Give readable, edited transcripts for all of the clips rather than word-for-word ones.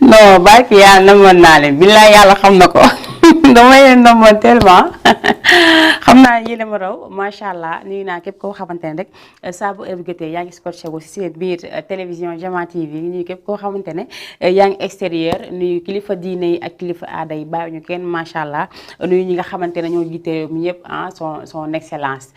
non barki yàlla namoon naa leen billaay yàlla xam na ko dama leen namoon tellement xam naa yéen ma raw macha allah nuyu naa képp koo xamante ne rek saa bu ëllëgee yaa ngi scotché wu si seen biir télévision Diama TV nuyu képp koo xamante ne yaa ngi extérieur nuyu kilifa diine yi ak kilifa aada yi bàyyi ñu kenn macha allah nuyu ñi nga xamante ne ñoo jiite mi yëpp son excellence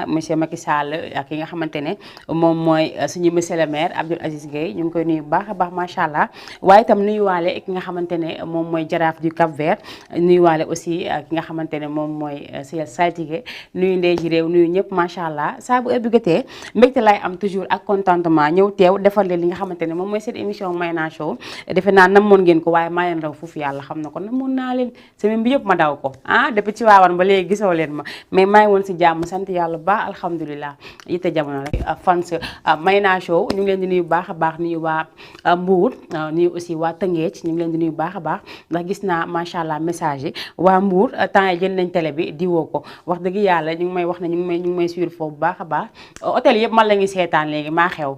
monsieur Macky Sall ak ki nga xamante ne moom mooy suñu monsieur le maire Abdoul Aziz Gueye ñu ngi koy nuyu bu baax a baax macha allah waaye itam nuyuwaale ki nga xamante ne moom mooy jaraaf du Cap Vert nuyuwaale aussi ki nga xamante ne moom mooy saltige nuyu ndey ji réew nuyu ñëpp macha allah saa bu ëbbëgatee mbégte lay am toujours ak contentement ñëw teew defal leen li nga xamante ne moom mooy seen émission Mayna Show defe naa namoon ngeen ko waaye maa leen raw foofu yàlla xam na ko namoon naa leen semaine bi yëpp ma daw ko depuis ci waawan ba léegi gisoo leen ma mais maa ngi woon si jàmm sant yàlla ba alhamdulilah yitte jamono rek fans Mayna Show ñu ngi leen di nuyu baax a baax nuyu waa Mbour nuyu aussi waa Tëngéej ñu ngi leen di nuyu baax a baax ndax gis naa macha allah message yi waa Mbour temps yi jël nañ télé bi diwoo ko wax dëgg yàlla ñu ngi may wax ne ñu ngi may suivre foofu bu baax a baax hôtel yëpp man la ñuy seetaan léegi maa xew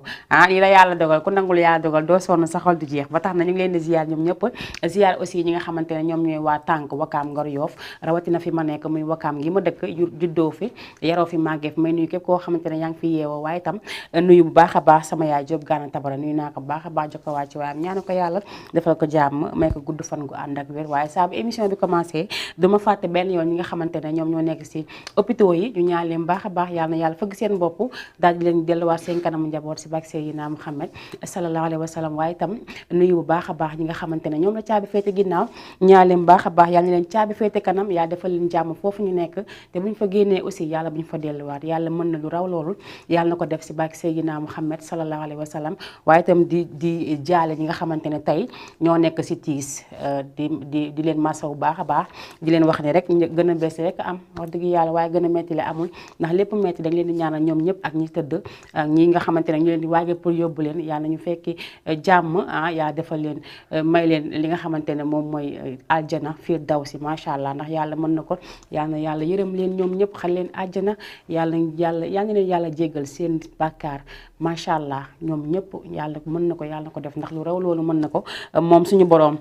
lii la yàlla dogal ku nangul yàlla dogal doo sonn sa xol du jeex ba tax na ñu ngi leen di ziar ñoom ñëpp ziar aussi ñi nga xamante ne ñoom ñooy waa tànk Wakaam Ngor Yoof rawatina fi ma nekk muy Wakaam gi ma dëkk juddoo fi yaroo fi màggee fi may nuyu képp koo xamante ne yaa ngi fi yeewoo waaye itam nuyu bu baax a baax sama yaay Jóob Gaana Tabara nuyu naa ko bu baax a baax jox ko wàcc waayam ñaanu ko yàlla defal ko jàmm may ko gudd fan gu ànd ak wér waaye saa bu émission bi commencé duma fàtte benn yoon ñi nga xamante ne ñoom ñoo nekk si hôpitaux yi ñu ñaan leen baax a baax yàlla na yàlla fëgg seen bopp daal di leen delluwaat seen kanamu njaboot si bak Seydina Muhammad sallallahu alayhi wa sallam waaye itam nuyu bu baax a baax ñi nga xamante ne ñoom la caabi féete ginnaaw ñaan leen baax a baax yàlla na leen caabi féete kanam yàlla defal leen jàmm foofu ñu nekk te bu ñu fa génnee aussi yàlla bu ñu fa delluwaat yàlla mën na lu raw loolu yàlla na ko def si bak Seydina Muhammad sallallahu alayhi wa sallam waaye itam di jaale ñi nga xamante ne tey ñoo nekk si tiis di leen massa bu baax a baax di leen wax ne rek gën a bees rek am wax dëgg yàlla waaye gën a metti la amul ndax lépp metti dañ leen di ñaanal ñoom ñëpp ak ñi tëdd ak ñi nga xamante ne ñu leen di waajal pour yóbbu leen yàlla ñu fekki jàmm yaa defal leen may leen li nga xamante ne moom mooy aljana firdawsi macha allah ndax yàlla mën na ko yàlla na yàlla yërëm leen ñoom ñëpp xal leen aljana yàlla na leen yàlla jéggal seen bàkkaar macha allah ñoom ñëpp yàlla mën na ko yàlla na ko def ndax lu raw loolu mën na ko moom suñu boroom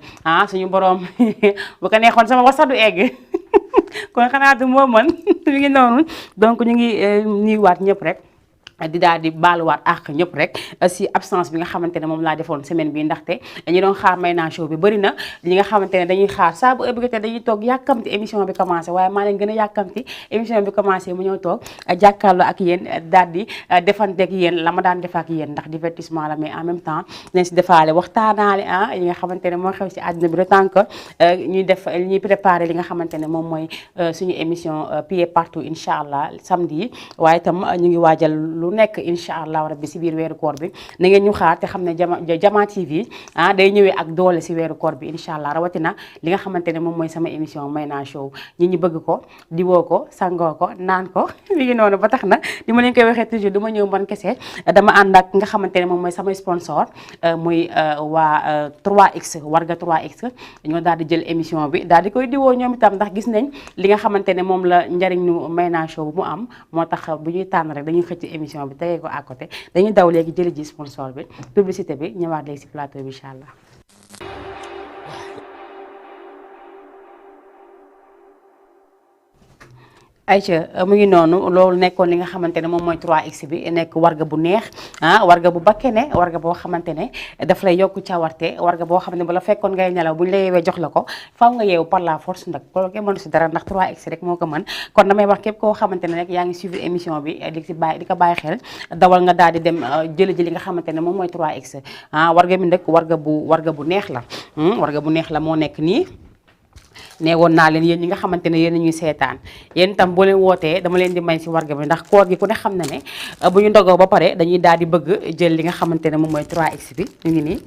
suñu boroom bu ko neexoon sama wasa du egg kon xanaa du moo mën mi ngi noonu donc ñu ngi nuyuwaat ñëpp rek di daal di baaluwaat ak ñëpp rek si absence bi nga xamante ne moom laa defoon semaine bi ndaxte dañu doon xaar Mayna Show bi bëri na ñi nga xamante ne dañuy xaar saa bu ëbbëgate dañuy toog yàkkamti émission bi commencé waaye maa leen gën a yàkkamti émission bi commencé mu ñëw toog jàkkaarloo ak yéen daal di defanteeg yéen la ma daan def ak yéen ndax divertissement la mais en même temps nañ si defaale waxtaanaale yi nga xamante ne moo xew si àddina bi le temps que ñuy préparé li nga xamante ne moom mooy suñu émission pied partout incha allah samedi yi waaye itam ñu ngi waajal lu nekk incha allah rabbi si biir weeru koor bi na ngeen ñu xaar te xam ne Diama TV day ñëwee ak doole si weeru koor bi incha allah rawatina li nga xamante ne moom mooy sama émission Mayna Show ñi ñu bëgg ko diwoo ko sangoo ko naan ko mi ngi noonu ba tax na li ma leen koy waxee toujours du ma ñëw man kese dama ànd ak nga xamante ne moom mooy samay sponsor muy waa 3X Warga 3X ñoo daal di jël émission bi daal di koy diwoo ñoom itam ndax gis nañ li nga xamante ne moom la njariñu Mayna Show bu mu am moo tax bu ñuy tànn rek dañuy xëcc émission bi tegee ko à côté dañuy daw léegi jëli ji sponsor bi publicité bi ñëwaat léegi si plateau bi incha allah. ayca mu ngi noonu loolu nekkoon li nga xamante ne moom mooy 3X bi nekk warga bu neex warga bu bakkene warga boo xamante ne daf lay yokku cawarte warga boo xam ne bu la fekkoon ngay nelaw bu ñu la yeewee jox la ko faw nga yeewu par la force nag loolu kenn mënu si dara ndax 3X rek moo ko mën kon damay wax képp koo xamante ne rek yaa ngi suivre émission bi di ko bàyyi xel dawal nga daal di dem jëli ji li nga xamante ne moom mooy 3X warga bi nag warga bu neex la warga bu neex la moo nekk nii nee woon naa leen yéen ñi nga xamante ne yéen ñuy seetaan yéen itam boo leen wootee dama leen di may si warga bi ndax koor gi ku ne xam na ne bu ñu ndogoo ba pare dañuy daal di bëgg jël li nga xamante ne moom mooy 3X bi ñu ngi nii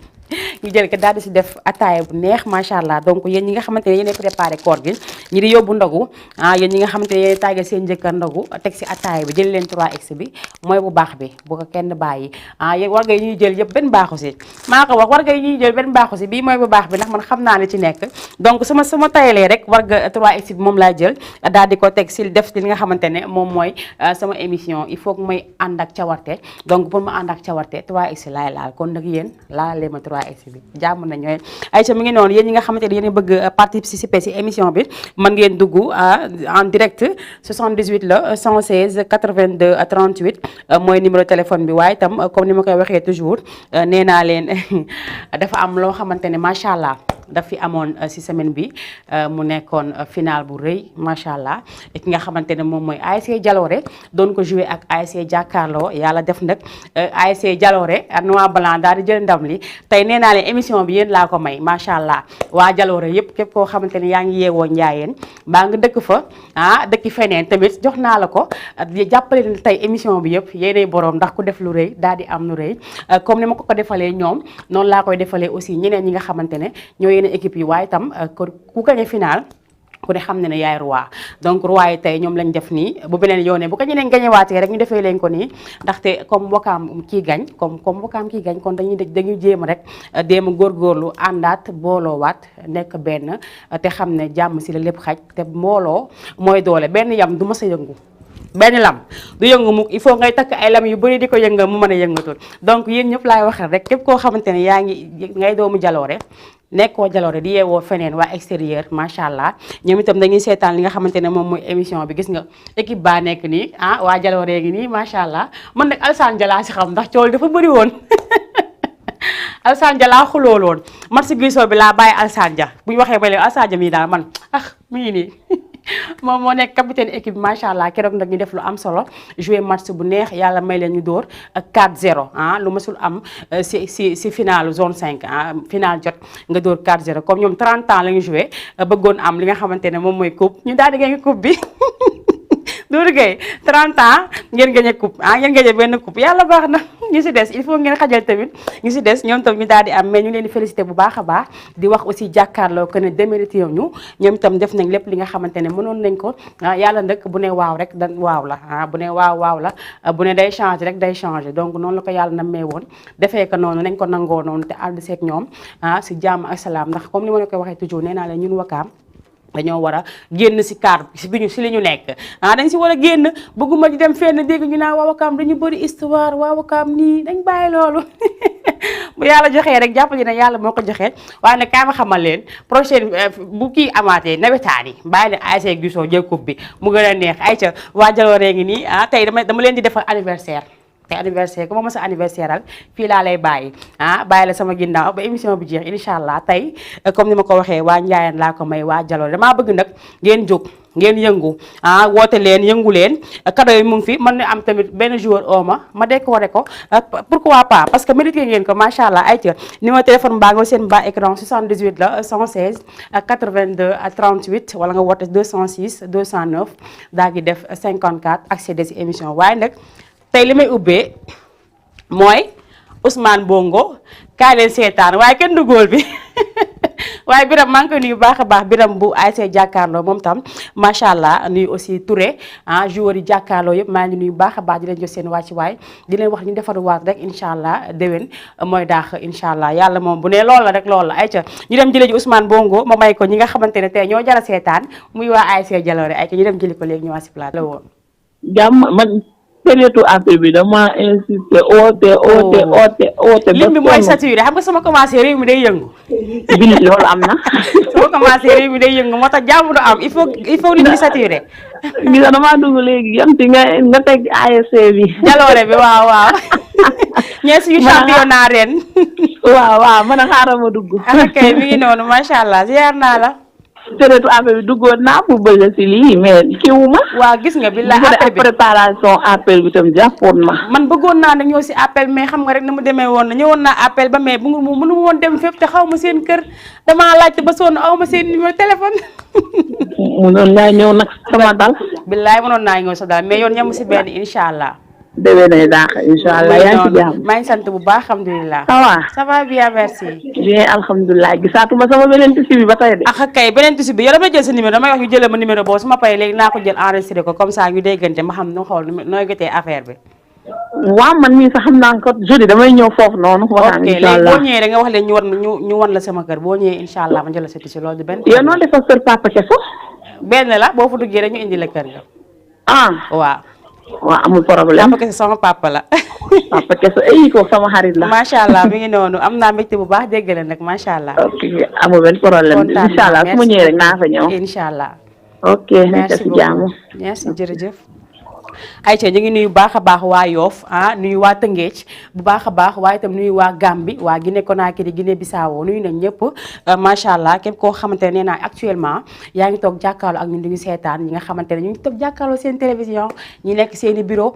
ñu jël ko daal di si def ataaya bu neex macha allah donc yéen ñi nga xamante ne yéen préparé koor gi ñi di yóbbu ndogu yéen ñi nga xamante ne yéen tàggal seen njëkkër ndogu teg si ataaya bi jël leen 3x bi mooy bu baax bi bu ko kenn bàyyi yéen warga yi ñuy jël yëpp benn baaxu si maa ko wax warga yi ñuy jël benn baaxu si bii mooy bu baax bi ndax man xam naa ne ci nekk donc sama tayalee rek warga 3x bi moom laa jël daal di ko teg si def li nga xamante ne moom mooy sama émission il faut que may ànd ak cawarte donc pour ma ànd ak cawarte 3x laay laal kon nag yéen laalee ma 3x bi jàmm na ñooy Aïcha mi ngi noonu yéen ñi nga xamante ne yéen bëgg participer si émission bi mën ngeen dugg en direct 78 la 116 82 38 mooy numéro téléphone bi waaye itam comme ni ma koy waxee toujours nee naa leen dafa am loo xamante ne macha allah daf fi amoon ci semaine bi mu nekkoon final bu rëy macha allah ki nga xamante ne moom mooy ASC Jalooré doon ko joué ak ASC Jàkkaarloo yàlla def nag ASC Jalooré noir blanc daal di jël ndam li tey nee naa leen émission bi yéen laa ko may macha allah waa Jalooré yëpp képp koo xamante ne yaa ngi yeewoo Njaayeen baa nga dëkk fa dëkki feneen tamit jox naa la ko jàppale leen tey émission bi yëpp yéenay borom ndax ku def lu rëy daal di am lu rëy comme ni ma ko defalee ñoom noonu laa koy defalee aussi ñeneen ñi nga xamante ne ñoo yeneen équipe yi waaye itam ku gañe final ku ne xam ne ne yaay roi donc roi yi tey ñoom lañ def nii bu beneen yoonee bu ko ñeneen gañewaatee rek ñu defee leen ko nii ndaxte comme wakaam kii gañ comme wakaam kii gañ kon dañuy jéem rek déema góorgóorlu àndaat booloowaat nekk benn te xam ne jàmm si la lépp xaj te mbooloo mooy doole benn yam du mës a yëngu benn lam du yëngu mukk il faut ngay takk ay lam yu bëri di ko yëngal mu mën a yëngatul donc yéen ñëpp laay waxal rek képp koo xamante ne yaa ngi ngay doomu Jalooré nekkoo Jalooré di yeewoo feneen waa extérieur macha allah ñoom itam dañuy seetaan li nga xamante ne moom mooy émission bi gis nga équipe baa nekk nii waa Jalooré gi nii macha allah man nag Alsaan Dia laa si xam ndax coow dafa bëri woon Alsaan Dia laa xulool woon match gisoo bi laa bàyyi Alsaan Dia bu ñu waxee ba léegi Alsaan Dia mii daal man mi ngi nii moom moo nekk capitaine équipe macha allah keroog nag ñu def lu am solo joué match bu neex yàlla may leen ñu dóor 4-0 lu mësul am si final zone 5 final jot nga dóor 4-0 comme ñoom 30 ans la ñu joué bëggoon am li nga xamante ne moom mooy coupe ñu daal di gañe coupe bi. Doudou Gueye 30 ans ngeen gañe coupe ngeen gañe benn coupe yàlla baax na ñu si des il faut ngeen xajal tamit ñu si des ñoom tam ñu daal di am mais ñu leen di félicité bu baax a baax di wax aussi Jàkkaarloo que ne démérité ñu ñoom itam def nañ lépp li nga xamante ne mënoon nañ ko yàlla nag bu ne waaw rek da waaw la bu ne waaw la bu ne day changé rek day changé donc noonu la ko yàlla nammee woon defee ko noonu nañ ko nangoo noonu te ànd seeg ñoom si jàmm ak salaam ndax comme ni ma la koy waxee toujours nee naa leen ñun Wakaam dañoo war a génn si cadre si li ñu nekk dañ si war a génn bëgguma di dem fenn dégg ñu naan waa Wakaam dañu bëri histoire waa Wakaam nii dañ bàyyi loolu bu yàlla joxee rek jàppale ne yàlla moo ko joxee waaye nag kaay ma xamal leen prochaine bu kii amaatee nawetaan yi bàyyi leen ASC Gisoo jël coupe bi mu gën a neex Aïcha waa Jalooré ngi nii tey dama leen di defal anniversaire te anniversaire ku ma mës a anniversaire al fii laa lay bàyyi bàyyi la sama ginnaaw ba émission bi jeex incha allah tey comme ni ma ko waxee waa Njaayeen laa ko may waa Jalooré damaa bëgg nag ngeen jóg ngeen yëngu woote leen yëngu leen cadeau yi mu ngi fi mën na am tamit benn joueur ma décoré ko pourquoi pas parce que mérité ngeen ko macha allah ay ca numéro téléphone baa nga seen bas écran 78 la 116 82 38 wala nga woote 206 209 daa ngi def 54 accéder si émission waaye nag tey li may ubbee mooy Ousmane Bongo kaay leen seetaan waaye kenn du góol bi waaye Biram maa ngi koy nuyu baax a baax Biram bu ASC Jàkkaarloo moom tam macha allah nuyu aussi Touré joueurs yi Jàkkaarloo yëpp maa ngi nuyu baax a baax di leen jox seen wàccuwaay di leen wax ñu defaruwaat rek incha allah déwén mooy daax incha allah yàlla moom bu ne loolu la rek loolu la ayca ñu dem jëlee ji Ousmane Bongo ma may ko ñi nga xamante ne tey ñoo jara seetaan muy waa ASC Jalooré ayca ñu dem jëli ko léegi ñu waa si plateau la woon. jàmm man période appel bi dama insisté oote. lim bi mooy saturé xam nga sama commencé réew mi day yëngu. bi loolu am na. sama commencé réew mi day yëngu moo tax jàmm du am il faut nit ñi saturé. gis nga damaa dugg léegi yanti nga teg ASC bi. Jalooré bi waaw. ñee suñu championnat ren. waaw man a xaaral ma dugg. kay mi ngi noonu macha allah ziar naa la. période appel bi duggoon naa pour bëgg si lii mais kiiwuma. waaw gis nga bi la appel bi préparation appel bi tam jàppoon ma. man bëggoon naa ne ñëw si appel mais xam nga rek na mu demee woon na ñëwoon naa appel ba mais bu mënu woon dem fépp te xaw ma seen kër damaa laajte ba sonn aw ma seen numéro téléphone. mënoon naa ñëw nag sama dal. billaay mënoon naa ñëw sa dal mais yoon ñamu si benn incha allah. déwén nay dàq incha allah yaa ngi ci jàmm. maa ngi sant bu baax alhamdulilah. ça va. ça va bien merci. bien alhamdulilah gisaatuma sama beneen tissu bi ba tey de. ak kay beneen tissu bi yow dama jël sa numéro damay wax ñu jëlee ma numéro boobu su ma paree léegi naa ko jël enregistré ko comme ça ñu déggante ma xam nu xool nooy gëtee affaire bi. waaw man mii sax xam naa ko jeudi damay ñëw foofu noonu. waxtaan ok incha léegi allah boo ñëwee da nga wax leen ñu wan la sama kër boo ñëwee incha allah ma jël sa tissu loolu di benn. yow noo defal kër papa Kesso. benn la boo fa duggee rek ñu indi la kër ga. ah waaw. waaw amul problème. papa Kesso sama papa la. papa Kesso ay ko sama xarit la. macha allah mi ngi noonu am naa mbégte bu baax dégg leen nag macha allah. ok amul benn problème. kontaan incha allah su ma ñëwee rek naa fa ñëw. incha allah. ok merci ci jàmm. beaucoup merci jërëjëf. ayca ñu ngi nuyu baax a baax waa Yoff nuyu waa Tëngéej bu baax a baax waaye itam nuyu waa Gambie waa Guinée Conakry Guinée Bissau nuyu nañ ñëpp macha allah képp koo xamante ne nee naa actuellement yaa ngi toog jàkkaarloo ak ñun di ñu seetaan ñi nga xamante ne ñu ngi toog jàkkaarloo seen télévision ñi nekk seen i bureau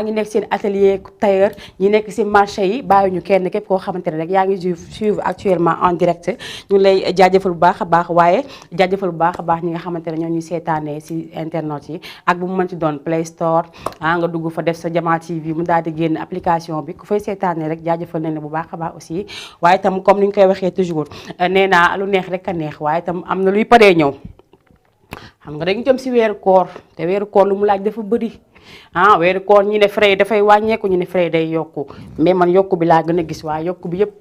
ñi nekk seen atelier tailleur ñi nekk si marché yi bàyyi ñu kenn képp koo xamante ne rek yaa ngi suivre actuellement en direct ñu lay jaajëfal bu baax a baax waaye jaajëfal bu baax a baax ñi nga xamante ne ñoo ñuy seetaanee si internet yi ak bu mu mën ci doon Play Store nga dugg fa def sa Jamaa TV mu daal di génn application bi ku fay seetaanee rek jaajëfal nañ la bu baax a baax aussi waaye itam comme ni ñu koy waxee toujours nee naa lu neex rek a neex waaye itam am na luy paree ñëw xam nga dañu jëm si weeru koor te weeru koor lu mu laaj dafa bëri weeru koor ñi ne frais yi dafay wàññeeku ñu ne frais yi day yokku mais man yokku bi laa gën a gis waaye yokku bi yëpp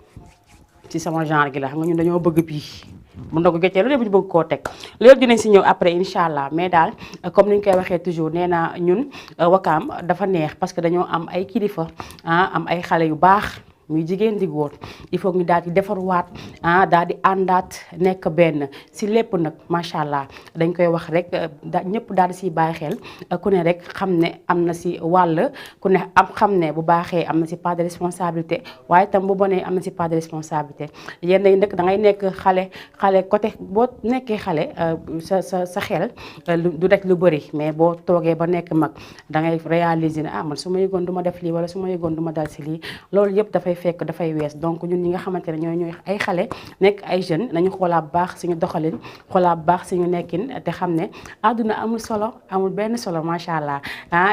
ci sama genre gi la xam nga ñun dañoo bëgg bii mu ndogu géccee lu ne bu ñu bëgg koo teg léegi dinañ si ñëw après incha allah mais daal comme ni ñu koy waxee toujours nee naa ñun Wakaam dafa neex parce que dañoo am ay kilifa am ay xale yu baax muy jigéen di góor il faut ñu daal di defarwaat daal di àndaat nekk benn si lépp nag macha allah dañ koy wax rek ñëpp daal di siy bàyyi xel ku ne rek xam ne am na si wàll ku ne xam ne bu baaxee am na si part de responsabilité waaye itam bu bonee am na si part de responsabilité yenn yi nag da ngay nekk xale côté boo nekkee xale sa xel du daj lu bëri mais boo toogee ba nekk mag da ngay réaliser ne man su ma yëgoon du ma def lii wala su ma yëgoon du ma dal si lii loolu yëpp dafay fekk dafay wees donc ñun ñi nga xamante ne ñooy ay xale nekk ay jeunes nañu xoolaat bu baax suñu doxalin xoolaat bu baax suñu nekkin te xam ne àdduna amul solo amul benn solo macha allah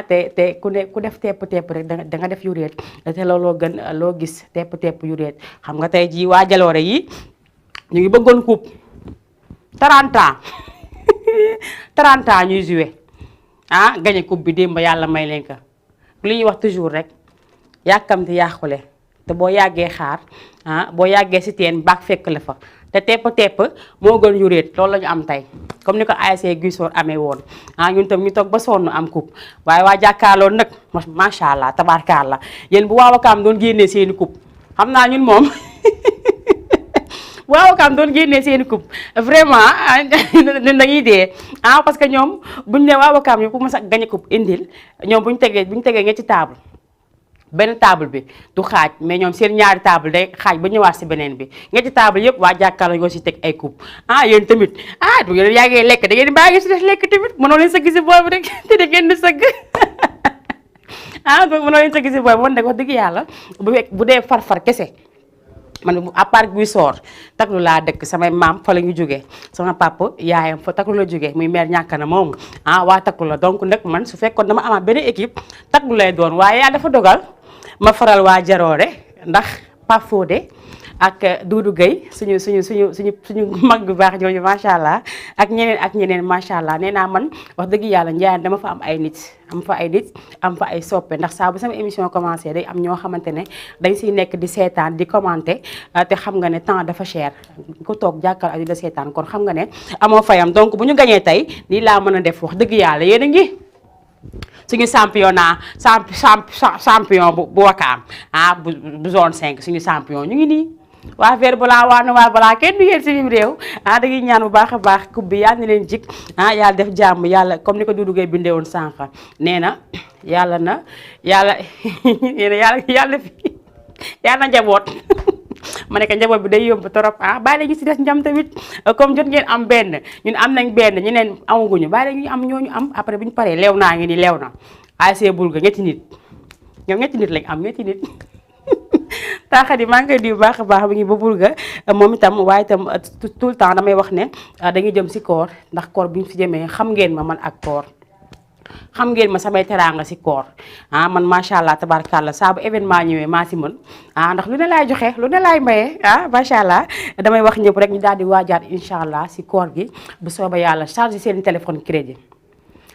te ku def tepp rek da nga def yu réet te looloo gën loo gis tepp yu réet xam nga tey jii waa jaloore yi ñu ngi bëggoon coupe 30 ans 30 ans ñuy joué gañe coupe bi démb yàlla may leen ko li ñuy wax toujours rek yàkkamti yàqule te boo yàggee xaar boo yàggee si teen baag fekk la fa te tepp moo gën yuréet loolu la ñu am tey comme ni ko ASC Guissor amee woon ñun tam ñu toog ba sonn am coupe waaye waa jàkkaarloo nag macha allah tabaarkalla yéen bu waa Wakaam doon génnee seeni coupe xam naa ñun moom waa Wakaam doon génnee seeni coupe vraiment ñun dañuy dee parce que ñoom buñ ne waa Wakaam ñu ku mës a gañe coupe indil ñoom buñ tegee ñetti table benn table bi du xaaj mais ñoom seen ñaari table day xaaj ba ñëwaat si beneen bi ñetti table yëpp waa jàkkaarloo yoo si teg ay coupe yéen tamit bu ngeen yàggee lekk da ngeen di bàyyi si def lekk tamit mënoo leen sëgg si boobu rek te da ngeen di sëgg mënoo leen sëgg si boobu man nag wax dëgg yàlla bu dee far kese man à part Guissor Taklu laa dëkk samay maam fa la ñu jógee sama papa yaayam fa Taklu la jógee muy mère ñàkk na moom waa Taklu la donc nag man su fekkoon dama amaat benn équipe Taklu lay doon waaye yaa dafa dogal ma faral waa Jaroore ndax Pape Fodé ak Doudou Gueye suñu mag bu baax ñooñu macha allah ak ñeneen macha allah nee naa man wax dëgg yàlla Ndiayane dama fa am ay nit am fa ay soppe ndax saa bu sama émission commencé day am ñoo xamante ne dañ siy nekk di seetaan di commenter te xam nga ne temps dafa cher ko toog jàkkal ak di la seetaan kon xam nga ne amoo fayam donc bu ñu gañee tey nii laa mën a def wax dëgg yàlla yéen a ngi suñu champion bu Wakaam bu zone 5 suñu champion ñu ngi nii waa vert blanc waa noir blanc kenn du yéen si biir réew dañuy ñaan bu baax a baax coupe bi yàlla na leen jik yàlla def jàmm yàlla comme ni ko Doudou Gueye bindee woon sànq nee na yàlla na njaboot ma ne ko njaboot bi day yomb trop bàyyi la ñu si des njam tamit comme jot ngeen am benn ñun am nañ benn ñeneen amaguñu bàyyi la ñu am ñooñu am après bu ñu paree leew naa ngi ni leew na ASC Boulga ñetti nit ñoom ñetti nit lañ am ñetti nit taaxat yi maa ngi koy di bu baax a baax bu ngi ba Boulga moom itam waaye itam tout le temps damay wax ne dañuy jëm si koor ndax koor bi ñu si jëmee xam ngeen ma man ak koor xam ngeen ma samay teraanga si koor man macha allah tabarkàlla saa bu événement ñëwee maa si mën ndax lu ne laay joxe lu ne laay maye macha allah damay wax ñëpp rek ñu daal di waajaat incha allah si koor gi bu soobee yàlla chargé seen téléphone crédit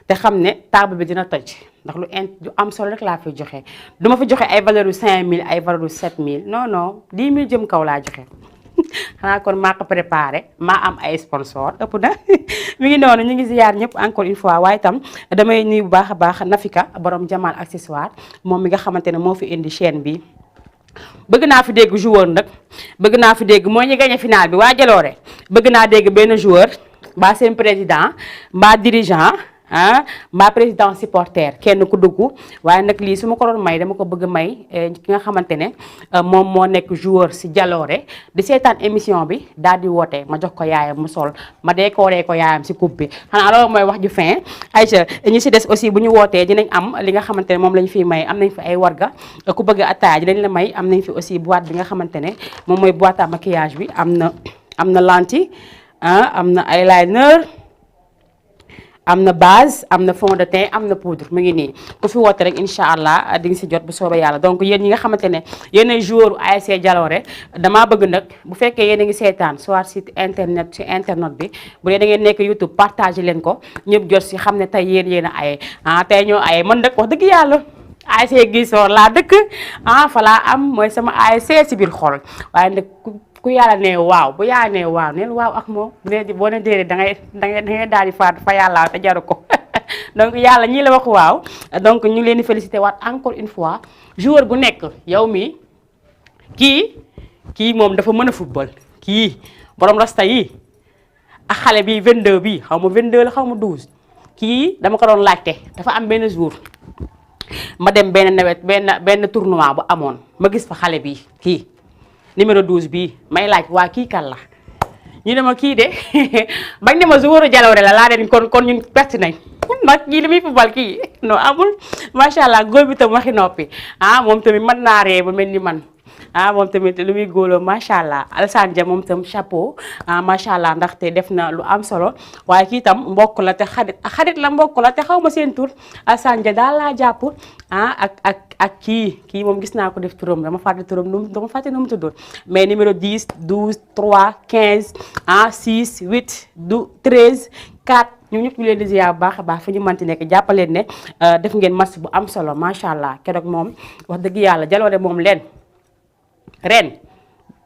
te xam ne table bi dina toj ndax lu am solo rek laa fiy joxe du ma fi joxe ay valeur yu 5000 ay valeur yu 7000 non non 10 000 jëm kaw laa joxe. xanaa kon maa ko préparé maa am ay sponsor ëpp na mi ngi noonu ñu ngi ziyaar ñëpp encore une fois waaye itam damay nuyu bu baax a baax Nafika borom Jamal accessoire moom mi nga xamante ne moo fi indi chaîne bi. bëgg naa fi dégg joueur nag bëgg naa fi dégg moo ñu gagné final bi waa Jaloore bëgg naa dégg benn joueur mbaa seen président mbaa dirigeant mbaa président supporter kenn ku dugg waaye nag lii su ma ko doon may dama ko bëgg may ki nga xamante ne moom moo nekk joueur si Jaloore di seetaan émission bi daal di woote ma jox ko yaayam mu sol ma décoré ko yaayam si coupe bi xanaa loolu mooy wax ju fin Aïcha ñi si des aussi bu ñu wootee dinañ am li nga xamante ne moom lañ fiy may am nañ fi ay warga ku bëgg attaaya dinañ la may am nañ fi aussi boîte bi nga xamante ne moom mooy boîte à maquillage bi am na lentille am na eyeliner am na base am na fond de teint am na poudre mu ngi nii ku fi woote rek incha allah di nga si jot bu soobee yàlla donc yéen ñi nga xamante ne yéen ay joueur ASC Jaloore damaa bëgg nag bu fekkee yéen a ngi seetaan soit site internet ci internet bi bu dee da ngeen nekk YouTube partagé leen ko ñëpp jot si xam ne tey yéen a aye tey ñoo aye man nag wax dëgg yàlla ASC Gisor laa dëkk fa laa am mooy sama ASC si biir xol waaye nag ku yàlla ne waaw bu yàlla ne waaw neen waaw ak moom boo ne déedéet dangay daal di faatu fa yàlla te jaru ko donc yàlla ñii la wax waaw donc ñu leen di félicité waat encore une fois joueur bu nekk yow mi kii moom dafa mën a football kii borom rasta yi ak xale bi 22 bi xaw ma 22 la xaw ma 12 kii dama ko doon laajte dafa am benn jour ma dem benn nawet benn tournoi bu amoon ma gis fa xale bi kii numéro 12 bii may laaj waa kii kan la ñu ne ma kii de bañ ne ma joueur Jaloore la laa den kon ñun perte nañ ndax kii li muy football kii non amul macha allah góor bi tam waxi noppi moom tamit mën naa ree ba mel ni man moom tamit lu muy góoloo macha allah Alassane Dia moom tam chapeau macha allah ndaxte def na lu am solo waaye kii tam mbokk la te xarit la mbokk la te xaw ma seen tur Alassane Dia daal laa jàpp ak kii moom gis naa ko def turam dama fàtte turam dama fàtte nu mu tuddoon mais numéro 10 12 3 15 6 8 13 4 ñu ñëpp ñu leen di ziar bu baax a baax fi ñu mënti nekk jàppaleen ne def ngeen match bu am solo macha allah keroog moom wax dëgg yàlla Jaloore moom ren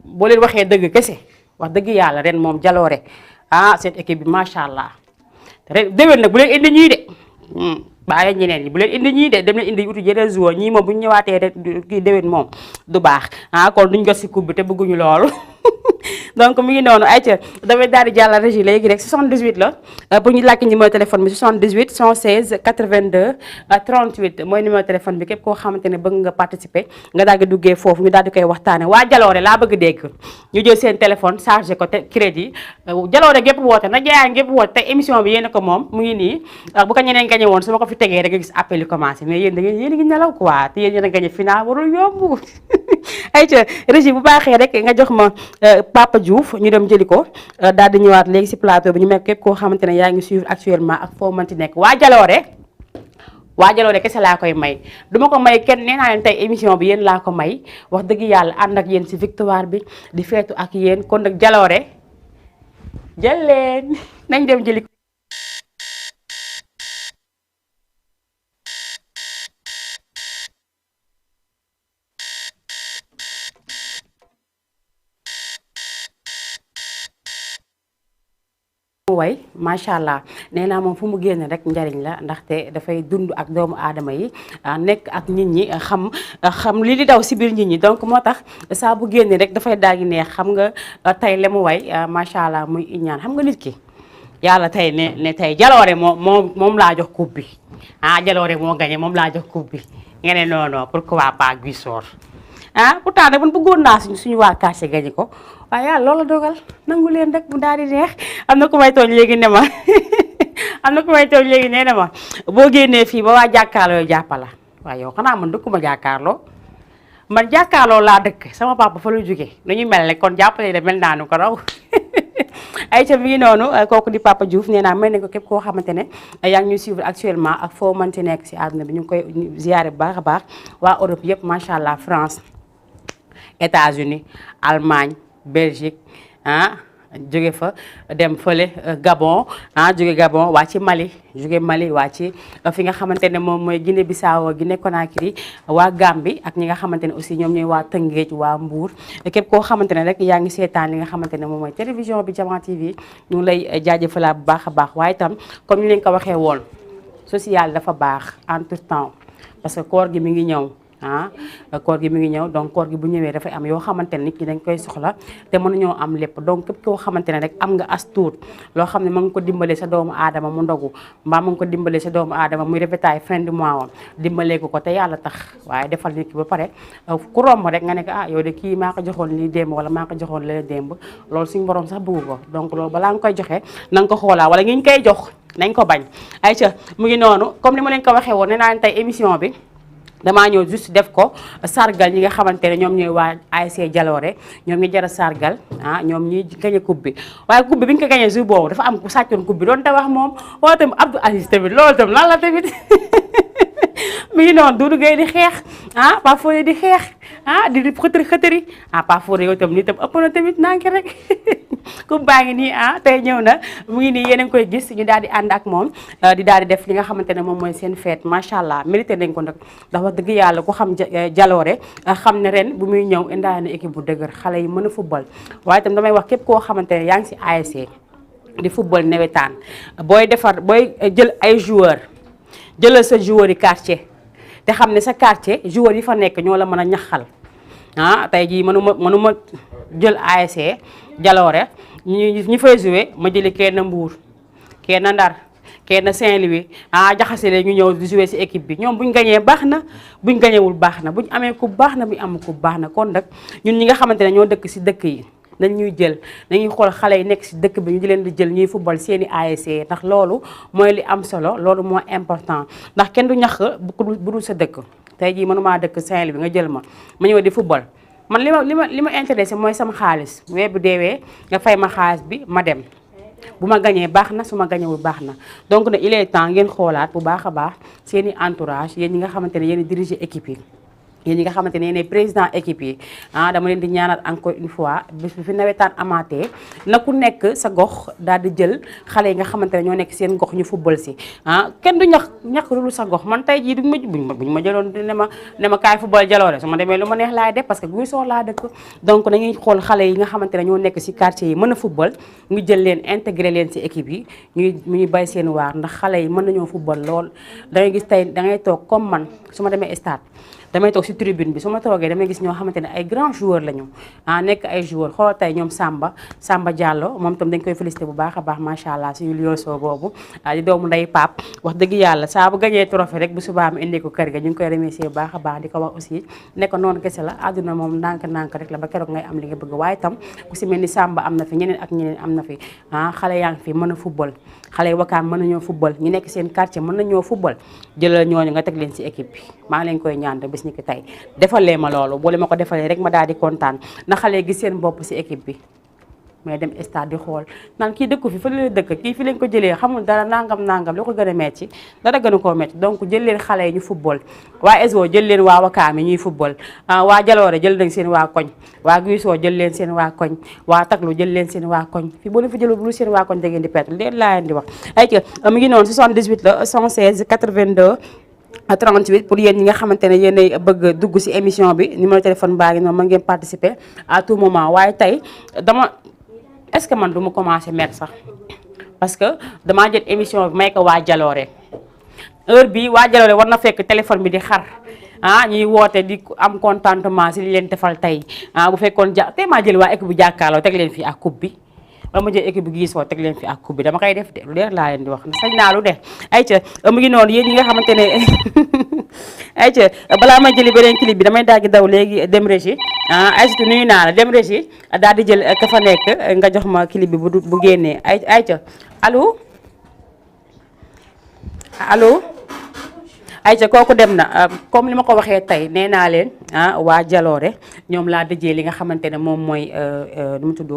boo leen waxee dëgg kese wax dëgg yàlla ren moom Jaloore seen équipe bi macha allah ren déwén nag bu leen indi ñii de bàyyi ñeneen ñi bu leen indi ñii de dem leen indi uti yeneen joueur ñii moom bu ñu ñëwaatee rek kii déwén moom du baax kon duñ jot si coupe bi te bëgguñu loolu donc mi ngi noonu ayca damay daal di jàll régie léegi rek 78 la pour ñu laajte numéro téléphone bi 78 116 82 38 mooy numéro téléphone bi képp koo xamante ne bëgg nga participer nga daal di duggee foofu ñu daal di koy waxtaane waa Jaloore laa bëgg dégg ñu jël seen téléphone chargé ko te crédit Jaloore gépp woote na jaayaan gépp woote te émission bi yéen ko moom mu ngi nii bu ko ñeneen gañe woon su ma ko fi tegee rek nga gis appel yi commencé mais yéen yéen a ngi nelaw quoi te yéen a gañe final warul yomb ayca régie bu baaxee rek nga jox ma Papa Diouf ñu dem jëli ko daal di ñëwaat léegi si plateau bi ñu mekk képp koo xamante ne yaa ngi suivre actuellement ak foo mënti nekk waa Jaloore kese laa koy may duma ko may kenn nee naa leen tey émission bi yéen laa ko may wax dëgg yàlla ànd ak yéen si victoire bi di feetu ak yéen kon nag Jaloore jël leen nañ dem jëli ko way macha allah nee naa moom fu mu génn rek njariñ la ndaxte dafay dund ak doomu aadama yi nekk ak nit ñi xam li daw si biir nit ñi donc moo tax saa bu génne rek dafay daal di neex xam nga tey le mu way macha allah muy iñaan xam nga nit ki yàlla tey ne tey Jaloore moom laa jox coupe bi Jaloore moo gagné moom laa jox coupe bi nga ne non non pourquoi pas Gisor pourtant nag man bëggoon naa suñu waa quartier gagné ko waaye yàlla loolu dogal nangu leen rek mu daal di neex am na ku may tooñ léegi ne ma nee na ma boo génnee fii ba waa jàkkaarloo jàppala waaye yow xanaa man dëkkuma jàkkaarloo man jàkkaarloo laa dëkk sama papa fa la jógee nañu mel ne kon jàppale de mel naa nu ko raw ay ca mi ngi noonu kooku di Papa Diouf nee naa may ne ko képp koo xamante ne yaa ngi ñuy suivre actuellement ak foo mën ci nekk si àdduna bi ñu ngi koy ziare bu baax a baax waa Europe yëpp macha allah France États-Unis Allemagne Belgique jóge fa dem fële Gabon jóge Gabon waa ci Mali jóge Mali waa ci fi nga xamante ne moom mooy Guinée Bissau Guinée Conakry waa Gambie ak ñi nga xamante ne aussi ñoom ñooy waa Tëngéej waa Mbour képp koo xamante ne rek yaa ngi seetaan li nga xamante ne moom mooy télévision bi Diama TV ñu ngi lay jaajëfalaat bu baax a baax waaye itam comme ñu leen ko waxee woon social dafa baax entre temps parce que koor gi mi ngi ñëw koor gi mi ngi ñëw donc koor gi bu ñëwee dafay am yoo xamante ne nit ñi dañ koy soxla te mënuñoo am lépp donc képp koo xamante ne rek am nga as tuut loo xam ne ma ngi ko dimbalee sa doomu aadama mu ndogu mbaa ma ngi ko dimbalee sa doomu aadama muy rafetaay fin du mois wam dimbalee ko te yàlla tax waaye defal nit ki ba pare ku romb rek nga ne ko yow de kii maa ko joxoon lii démb wala maa ko joxoon lële démb loolu suñu borom sax bëggu ko donc loolu balaa nga koy joxe na nga ko xoolaa wala ngi ñu koy jox nañ ko bañ ayca mu ngi noonu comme ni ma leen ko waxee woon nee naa leen tey émission bi damaa ñëw juste def ko sargal ñi nga xamante ne ñoom ñooy waa ASC Jalooré ñoom ñu jar a sargal ñoom ñuy gañe coupe bi waaye coupe bi bi ñu ko gañee jour boobu dafa am ku sàccoon coupe bi doon te wax moom wala tamit Abdou Aziz tamit loolu tam lan la tamit mi ngi noonu Doudou Gueye di xeex Pape Fodé di xeex di xëtëri Pape Fodé yow tam nii tam ëpp na tamit nanki rek coupe baa ngi nii tey ñëw na mu ngi nii yéen a ngi koy gis ñu daal di ànd ak moom di daal di def li nga xamante ne moom mooy seen fête macha allah mérité nañ ko nag ndax wax dëgg yàlla ku xam Jalooré xam ne ren bu muy ñëw indaale na équipe bu dëgër xale yi mën a football waaye itam damay wax képp koo xamante ne yaa ngi si ASC di football nawetaan booy jël ay joueurs jëlal sa joueurs yi quartier te xam ne sa quartier joueurs yi fa nekk ñoo la mën a ñaxal tey jii mënuma jël ASC Jalooré ñi fay joué ma jëli kenn Mbour kenn Ndar kenn Saint-Louis jaxase leen ñu ñëw di joué si équipe bi ñoom buñ gañee baax na buñ gañewul baax na buñ amee coupe baax na buñ amul coupe baax na kon nag ñun ñi nga xamante ne ñoo dëkk si dëkk yi nañ ñuy jël nañuy xool xale yi nekk si dëkk bi ñu di leen di jël ñuy football seeni ASC ndax loolu mooy li am solo loolu moo important ndax kenn du ñax bu dul sa dëkk tey jii mënumaa dëkk Saint-Louis nga jël ma ñëw di football man li ma intéressé mooy sama xaalis weer bu deewee nga fay ma xaalis bi ma dem bu ma gañee baax na su ma gañewul baax na donc nag il est temps ngeen xoolaat bu baax a baax seeni entourage yéen ñi nga xamante ne yéen diriger équipe yi yéen ñi nga xamante ne yéen président équipe yi dama leen di ñaanal encore une fois bés bi fi nawetaan amaatee na ku nekk sa gox daal di jël xale yi nga xamante ne ñoo nekk seen gox ñu football si kenn du ñax lu sa gox man tey jii buñ ma jëloon ne ma kaay football Jalooré su ma demee lu ma neex laay def parce que guy soo laa dëkk donc nañuy xool xale yi nga xamante ne ñoo nekk si quartier yi mën a football ñu jël leen intégré leen si équipe yi ñuy bay seen waar ndax xale yi mën nañoo football lool da ngay gis tey da ngay toog comme man su ma demee stade damay toog si tribune bi su ma toogee damay gis ñoo xamante ne ay grands joueurs lañu nekk ay joueurs xoolal tey ñoom Samba Diallo moom tam dañ koy félicité bu baax a baax macha allah si Lioso boobu di doomu nday Pape wax dëgg yàlla saa bu gañee trophée rek bu subaa mu indi ko kër ga ñu ngi koy remercier bu baax a baax di ko wax aussi ne ko noonu kese la àdduna moom ndànk rek la ba keroog ngay am li nga bëgg waaye tam ku si mel ni Samba am na fi ñeneen ak ñeneen am na fi xale yaa ngi fi mën a football xale yi Wakaam mën nañoo football ñi nekk seen quartier mën nañoo football jëlal ñooñu nga teg leen si équipe bi maa ngi leen koy ñaan bis ni ki tey defalee ma loolu boole ma ko defalee rek ma daal di kontaan na xale gis seen bopp si équipe bi mais dem stade di xool naan kii dëkku fi fa la dëkk kii fi leen ko jëlee xamul dara nangam li ko gën a metti dara gën a koo metti donc jël leen xale yi ñu football waa ESO jël leen waa Wakaam yi ñuy football waa Jalooré jël nañ seen waa koñ waa Guisoo jël leen seen waa koñ waa Taglu jël leen seen waa koñ fi boo leen fi jëlul bu seen waa koñ da ngeen di perte leen laa leen di wax ay mu ngi noonu 78 la 116 82 38 pour yéen ñi nga xamante ne yéenay bëgg dugg ci émission bi numéro téléphone baa ngi noonu mën ngeen participer à tout moment waaye tey est-ce que man du ma commencer mettre sax parce que damaa jël émission bi may ko waa Jalooré heure bi waa Jalooré war na fekk téléphone bi di xar ñuy woote di am contentement ci li leen defal tey bu fekkoon tey maa jël waa équipe bu jàkkaarloo teg leen fii ak coupe bi ba ma jël équipe bu Guisoo teg leen fi ak coupe bi dama koy def de lu leer laa leen di wax sañ naa lu de ayca mu ngi noonu yéen ñi nga xamante ne ayca balaa may jëli beneen clip bi damay daal di daw léegi dem régie ayca nuyu naa la dem régie daal di jël ka fa nekk nga jox ma clip bi bu génnee ayca allo ayca kooku dem na comme li ma ko waxee tey nee naa leen waa Jaloore ñoom laa dëjee li nga xamante ne moom mooy nu mu tudd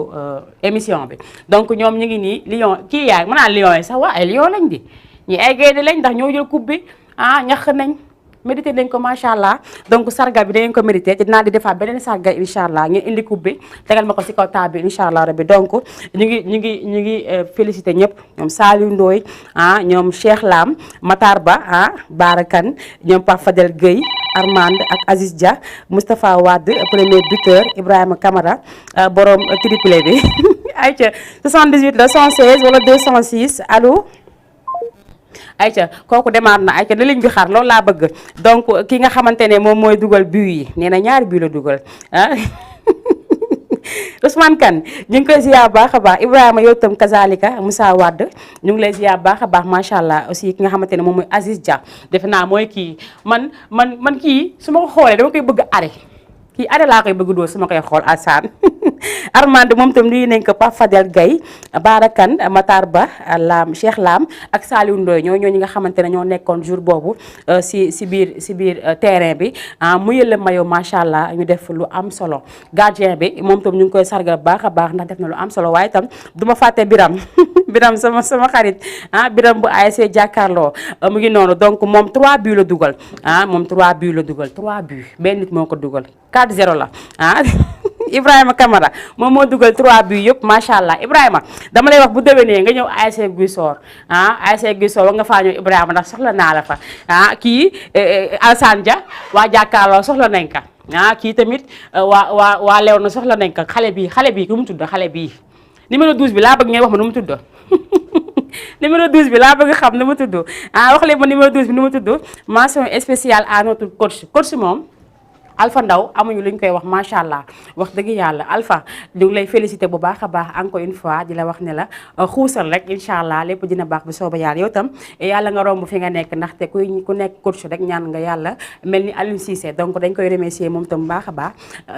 émission bi donc ñoom ñu ngi nii Lion kii yaay mën naa Lion yi sax waa ay Lion lañ di ñi ay gaynde lañ ndax ñoo jël coupe bi ñax nañ mérité nañ ko macha allah donc sargal bi dangeen ko mérité te dinaa di defaat beneen sargal incha allah ngeen indi coupe bi tegal ma ko si kaw table bi incha allah rabbi donc ñu ngi félicité ñëpp ñoom Saliou Ndoye ñoom Cheikh Lam Matar Ba Barakan ñoom Pape Fadel Gueye Armande ak Aziz Dia Moustapha Wade premier buteur Ibrahima Camara borom triplé bi ayca 78 la 116 wala 206 allo. ayca kooku demaat na ayca na liñ bi xar loolu laa bëgg donc ki nga xamante ne moom mooy dugal but yi nee na ñaari but la dugal Ousmane Kane ñu ngi koy ziar baax a baax Ibrahima yow tam kazalika Moussa Wade ñu ngi lay ziar baax a baax macha allah aussi ki nga xamante ne moom mooy Aziz Dia defe naa mooy kii man kii su ma ko xoolee dama koy bëgg are kii are laa koy bëgg doo su ma koy xool Assane Armande moom tam nuyu nañ ko Pape Fadel Gueye Barakan Matar Ba Lam Cheikh Lam ak Saliou Ndoye ñoo ñi nga xamante ne ñoo nekkoon jour boobu si biir terrain bi mu yële mayo macha allah ñu def lu am solo gardien bi moom tam ñu ngi koy sargal baax a baax ndax def na lu am solo waaye itam du ma fàtte Biram Biram sama xarit Biram bu ASC jàkkaarloo mu ngi noonu donc moom 3 buts la dugal moom 3 buts la dugal 3 buts benn nit moo ko dugal 4-0 la Ibrahima Camara moom moo dugal 3 buts yëpp macha allah Ibrahima dama lay wax bu déwénee nga ñëw ASC Guy Sor ASC Guy Sor war nga faa ñëw Ibrahima ndax soxla naa la fa kii Alassane Dia waa jàkkaarloo soxla nañ ka kii tamit waa lew na soxla nañ ka xale bii nu mu tudd xale bii numéro 12 bi laa bëgg ngeen wax ma nu mu tudd numéro 12 bi laa bëgg xam nu mu tudd wax leen ma numéro 12 bi nu mu tudd mention spéciale à notre coach moom Alpha Ndaw amuñu lu ñu koy wax macha allah wax dëgg yàlla Alpha ñu ngi lay félicité bu baax a baax encore une fois di la wax ne la xuusal rek incha allah lépp dina baax bu sooba yàlla yow tam yàlla nga romb fi nga nekk ndaxte ku nekk coach rek ñaan nga yàlla mel ni Aliou Cissé donc dañ koy remercier moom tam bu baax a baax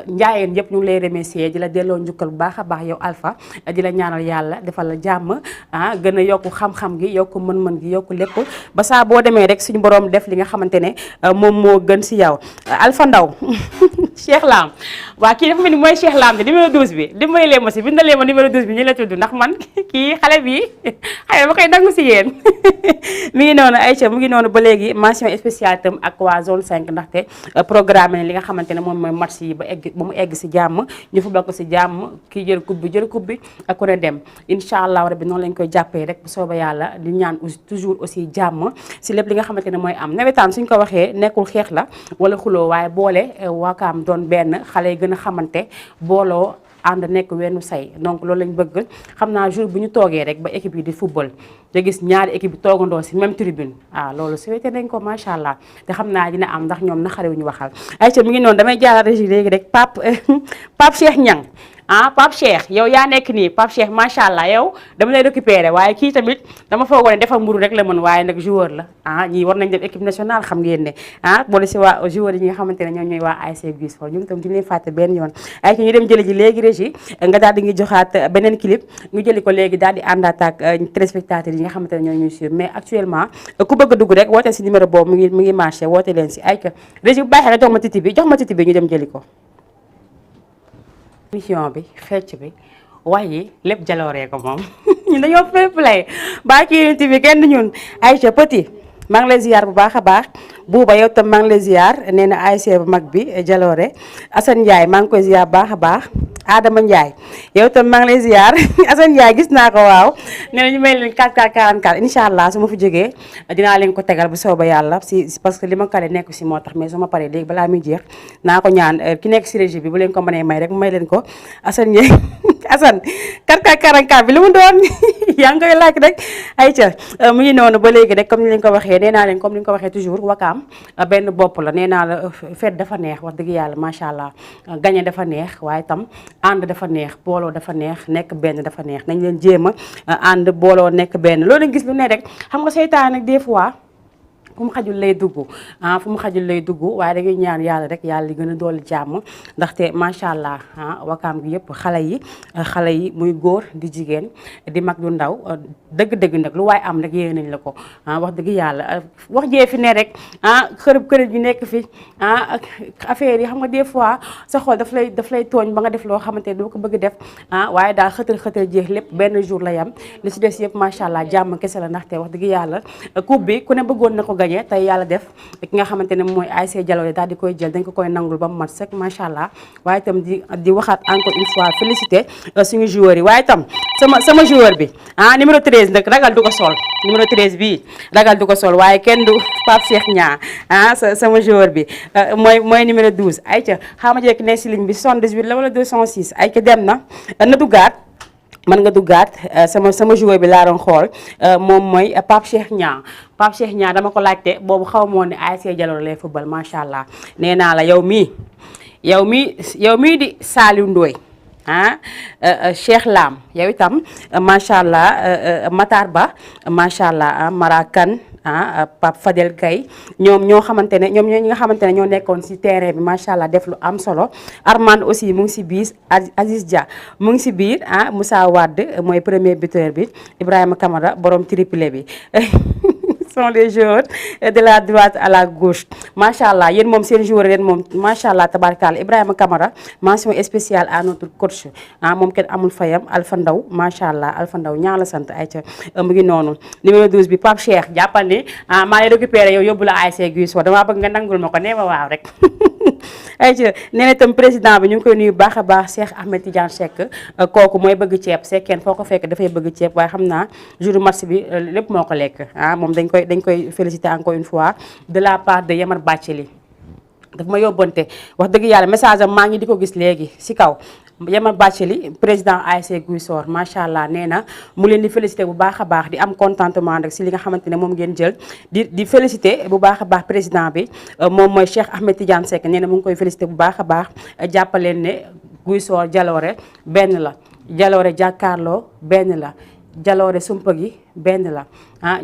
njaayeen yëpp ñu ngi lay remercier di la delloo njukkal bu baax a baax yow Alpha di la ñaanal yàlla defal la jàmm gën a yokku xam-xam gi yokku mën-mën gi yokku lépp ba saa boo demee rek suñu borom def li nga xamante ne moom moo gën si yow Alpha Ndaw Cheikh Lam waa kii dafa mel ni mooy Cheikh Lam bi numéro 12 bi dimbali leen ma si bindalee ma numéro 12 bi ñu la tudd ndax man kii xale bi xale ma koy dangu si yéen mi ngi noonu Aïcha mu ngi noonu ba léegi mention spéciale tam ak waa zone 5 ndaxte programme ne li nga xamante ne moom mooy match yi ba mu egg si jàmm ñu fa bokk si jàmm kii jël coupe bi ak ku ne dem incha allah rabbi noonu lañ koy jàppee rek bu sooba yàlla di ñaan toujours aussi jàmm si lépp li nga xamante ne mooy am nawetaan suñ ko waxee nekkul xeex la wala xuloo waaye boole Wakaam doon benn xale yi gën a xamante booloo ànd nekk wenn say donc loolu lañ bëgg xam naa jour bu ñu toogee rek ba équipe yi di football te gis ñaari équipe yi toogandoo si même tribune loolu souhaité nañ ko macha allah te xam naa dina am ndax ñoom na xale wu ñu waxal ayca mi ngi noonu damay jàllale régie léegi rek Pape Cheikh Niang Pape Cheikh yow yaa nekk nii Pape Cheikh macha allah yow dama lay récupérer waaye kii tamit dama foogoon ne defar mburu rek la mën waaye nag joueur la ñii war nañ dem équipe nationale xam ngeen ne boole si waa joueurs yi nga xamante ne ñoom ñooy waa ASC Guy Sor ñoom itam di leen fàtte benn yoon ay ñu dem jëli ji léegi régie nga daal di ngi joxaat beneen clip ñu jëli ko léegi daal di àndaat ak téléspectateurs yi nga xamante ne ñoo ñuy suivre mais actuellement ku bëgg a dugg rek woote si numéro boobu mu ngi marché woote leen si ay régie bu bàyyi xel jox ma titi bi ñu dem jëli ko émission bi fecc bi waaye lépp jalooree ko moom ñun dañoo fair play baa kii unité bi kenn ñun Aïcha Petit maa ngi lay ziar bu baax a baax Buuba yow tam maa ngi lay ziar nee na ASC bu mag bi jaloore Assane Ndiaye maa ngi koy ziar baax a baax Adama Ndiaye yow tam maa ngi lay ziar Assane Ndiaye gis naa ko waaw nee na ñu may leen 44 incha allah su ma fi jógee dinaa leen ko tegal bu sooba yàlla si parce que li ma kale nekk si moo tax mais su ma paree léegi balaa muy jeex naa ko ñaan ki nekk si régie bi bu leen ko mënee may rek may leen ko Assane Ndiaye Assane 44 bi lu mu doon yaa ngi koy laaj rek ayca mu ngi noonu ba léegi rek comme ni leen ko waxee nee naa leen comme ni ñu ko waxee toujours Wakaam benn bopp la nee naa la fête dafa neex wax dëgg yàlla macha allah gagné dafa neex waaye tam ànd dafa neex booloo dafa neex nekk benn dafa neex nañ leen jéem a ànd booloo nekk benn loolu lañ gis lu ne rek xam nga seytaan nag des fois fu mu xajul lay dugg fu mu xajul lay dugg waaye da ngay ñaan yàlla rek yàlla di gën a dolli jàmm ndaxte macha allah wakaam gi yëpp xale yi muy góor di jigéen di mag du ndaw dëgg-dëgg nag lu waaye am rek yéene nañ la ko wax dëgg yàlla wax jee fi ne rek kërëb bi nekk fi affaire yi xam nga des fois sa xol daf lay tooñ ba nga def loo xamante ne doo ko bëgg def waaye daal xëtër jeex lépp benn jour la yam li ci des yëpp macha allah jàmm kese la ndaxte wax dëgg yàlla coupe bi ku ne bëggoon na ko gagné tey yàlla def ki nga xamante ne mooy ASC Jalooré daal di koy jël dañ ko koy nangul ba mu mat sëkk macha allah waaye itam di waxaat encore une fois félicité suñu joueurs yi waaye itam sama joueur bi numéro 13 nag ragal du ko sol numéro 13 bii ragal du ko sol waaye kenn du Pape Cheikh Niang sama joueur bi mooy numéro 12 ayca xama jekk ne si ligne bi 78 la wala 206 ayca dem na duggaat mën nga duggaat sama joueur bi laa doon xool moom mooy Pape Cheikh Niang dama ko laajte boobu xaw moo ne ASC Jalooré lay football macha allah nee naa la yow mii di Saliou Ndoye Cheikh Lam yow itam macha allah Matar Ba macha allah Marakan Pape Fadel Gaye ñoom ñoo ñi nga xamante ne ñoo nekkoon ci terrain bi macha allah def lu am solo Armand aussi mu ngi ci biir Aziz Dia mu ngi ci biir Moussa Wade mooy premier buteur bi Ibrahima Kamara borom triplé bi sont les joueurs de la droite à la gauche macha allah yéen moom seen joueur yéen moom macha allah tabarkalla Ibrahima Kamara mention spéciale à notre coach moom kenn amul fayam Alpha Ndaw macha allah Alpha Ndaw ñaa la sant ay ca mu ngi noonu numéro 12 bi Pape Cheikh jàppal ni maa ngi récupéré yow yóbbu la ASC Guy Soor damaa bëgg nga nangul ma ko nee ma waaw rek ayca nee na itam président bi ñu ngi koy nuyu baax a baax Cheikh Ahmed Tidiane Seck kooku mooy bëgg ceeb sekkeen foo ko fekk dafay bëgg ceeb waaye xam naa jour match bi lépp moo ko lekk moom dañ koy féliciter encore une fois de la part de Yamar Bathily daf ma yóbbante wax dëgg yàlla message am maa ngi di ko gis léegi ci kaw Yamar Bathily président ASC Guy Soor macha allah nee na mu leen di féliciter bu baax a baax di am contentement rek ci li nga xamante ne moom ngeen jël di féliciter bu baax a baax président bi moom mooy Cheikh Ahmed Tidiane Seck nee na mu ngi koy féliciter bu baax a baax jàppaleen ne Guy Soor Jalooré benn la Jalooré jàkkaarloo benn la Jalooré sumpa gi benn la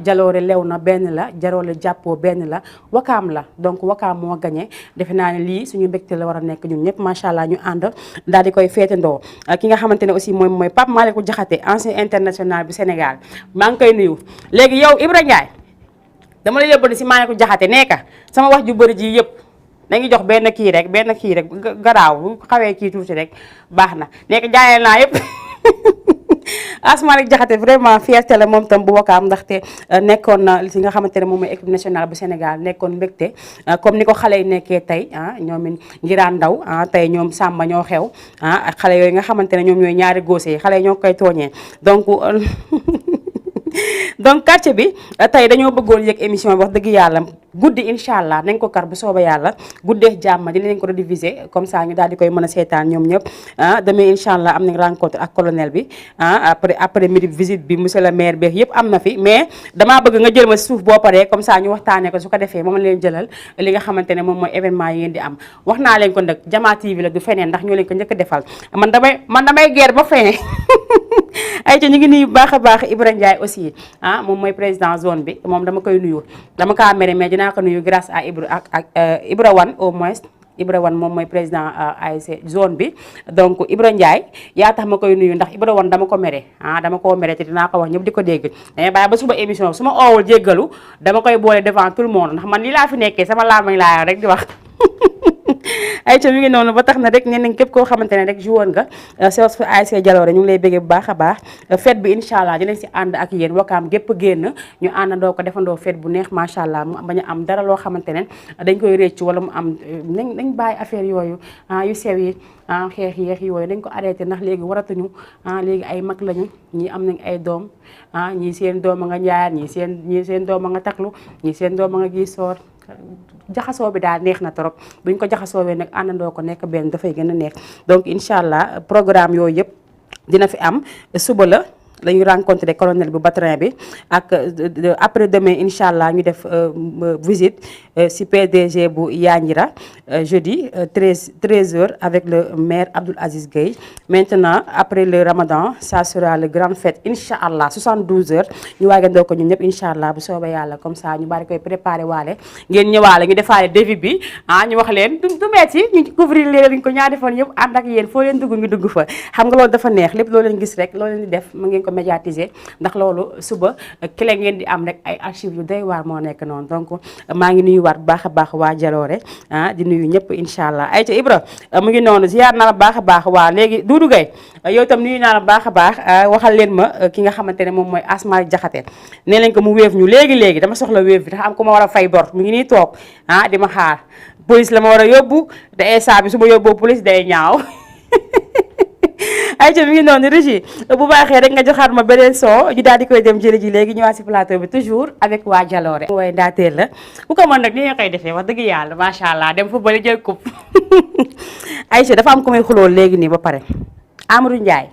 Jalooré lew na benn la Jalooré jàppoo benn la wakaam la donc wakaam moo gagné defe naa ne lii suñu mbégte la war a nekk ñun ñëpp macha allah ñu ànd daal di koy féetandoo ki nga xamante ne aussi mooy Pape Malick Diakhaté ancien international bu Sénégal maa ngi koy nuyu léegi yow Ibra Ndiaye dama la yóbbandi si Malick Diakhaté nekka sama wax ju bëri ji yëpp dañuy jox benn kii rek garaaw bu xawee kii tuuti rek baax na nekk jaayal naa yëpp Asmalik Diakhaté vraiment fierté la moom tam bu wakaam ndaxte nekkoon na li nga xamante ne moom mooy équipe nationale bu Sénégal nekkoon mbégte comme ni ko xale yi nekkee tey ñoom Ngiraan Ndaw tey ñoom Samba ñoo xew ak xale yooyu nga xamante ne ñoom ñooy ñaari góose yi xale yi ñoo koy tooñee donc quartier bi tey dañoo bëggoon yëg émission bi wax dëgg yàlla guddi incha allah nañ ko kar bu sooba yàlla guddee jàmm dinañ ko rediffuser comme ça ñu daal di koy mën a seetaan ñoom ñëpp demee incha allah am nañ rencontre ak colonel bi après midi visite bi monsieur le maire beeg yëpp am na fi mais damaa bëgg nga jël ma suuf boo paree comme ça ñu waxtaanee ko su ko defee moom leen jëlal li nga xamante ne moom mooy événement yi ngeen di am wax naa leen ko nag Jama TV la du feneen ndax ñoo leen ko njëkk defal man damay guerre ba fene ay ca ñu ngi nuyu baax a baax Ibra Ndiaye aussi moom mooy président zone bi moom dama koy nuyu dama kaa mere mais dinaa ko nuyu grâce à Ibra ak Ibra Wan au moins Ibra Wan moom mooy président ASC zone bi donc Ibra Ndiaye yaa tax ma koy nuyu ndax Ibra Wan dama ko mere dama koo mere te dinaa ko wax ñëpp di ko dégg mais bàyyi ba suba émission su ma oowul jéggalu dama koy boole devant tout le monde ndax man lii laa fi nekkee sama laamañ laa rek di wax ay ca mi ngi noonu ba tax na rek nee nañ képp koo xamante ne rek joueur nga sos fi ASC Jalooré ñu ngi lay béggee bu baax a baax fête bi incha allah dinañ si ànd ak yéen wakaam gépp génn ñu àndandoo ko defandoo fête bu neex macha allah mu bañ a am dara loo xamante ne dañ koy réccu wala mu am nañ bàyyi affaire yooyu yu sew yi xeex yeex yooyu dañ ko arrêté ndax léegi waratuñu léegi ay mag lañu ñii am nañ ay doom ñii seen doom a nga njaayaan ñii seen doom a nga taklu ñii seen doom a nga Guy Soor jaxasoo bi daal neex na trop buñ ko jaxasoowee nag àndandoo ko nekk benn dafay gën a neex donc incha allah programme yooyu yëpp dina fi am suba la la ñu rencontré colonel bu Batrin bi ak après demain incha allah ñu def visite si PDG bu Yanjira jeudi 13h avec le maire Abdoul Aziz Gueye. Maintenant après le Ramadan ça sera le grande fête incha allah 72h ñu waagandoo ko ñun ñëpp incha allah bu soobee yàlla comme ça ñu bari koy préparé waale ngeen ñëwaale ñu defaale devis bi ñu wax leen du metti ñu couvrir leen ko ñaari fan yëpp ànd ak yéen foo leen dugg ñu dugg fa xam nga loolu dafa neex lépp loo leen gis rek loo leen di def mu ngeen ko médiatiser ndax loolu suba clé ngeen di am rek ay archives yu doy waar moo nekk noonu donc maa ngi nuyu waat bu baax a baax waa Jaloore di nuyu ñëpp incha allah ay ca Ibra mu ngi noonu ziar na la baax a baax waa léegi Doudou Gueye yow itam nuyu naa la baax a baax waxal leen ma ki nga xamante ne moom mooy Asma Jaxate nee nañ ko mu wéef ñu léegi dama soxla wéef bi dafa am ko ma war a fay bor mu ngi nii toog di ma xaar police la ma war a yóbbu te instant bi su ma yóbboo police day ñaaw ay ca mi ngi noonu Régis bu baaxee rek nga joxaat ma beneen son ñu daal di koy dem jëli ji léegi ñëwaat si plateau bi toujours avec waa Jaloore waaye ndaateel la bu ko mën nag ni nga koy defee wax dëgg yàlla macha allah dem fa bëri jël coupe Aïcha dafa am ko may xulool léegi nii ba pare Amadou Ndiaye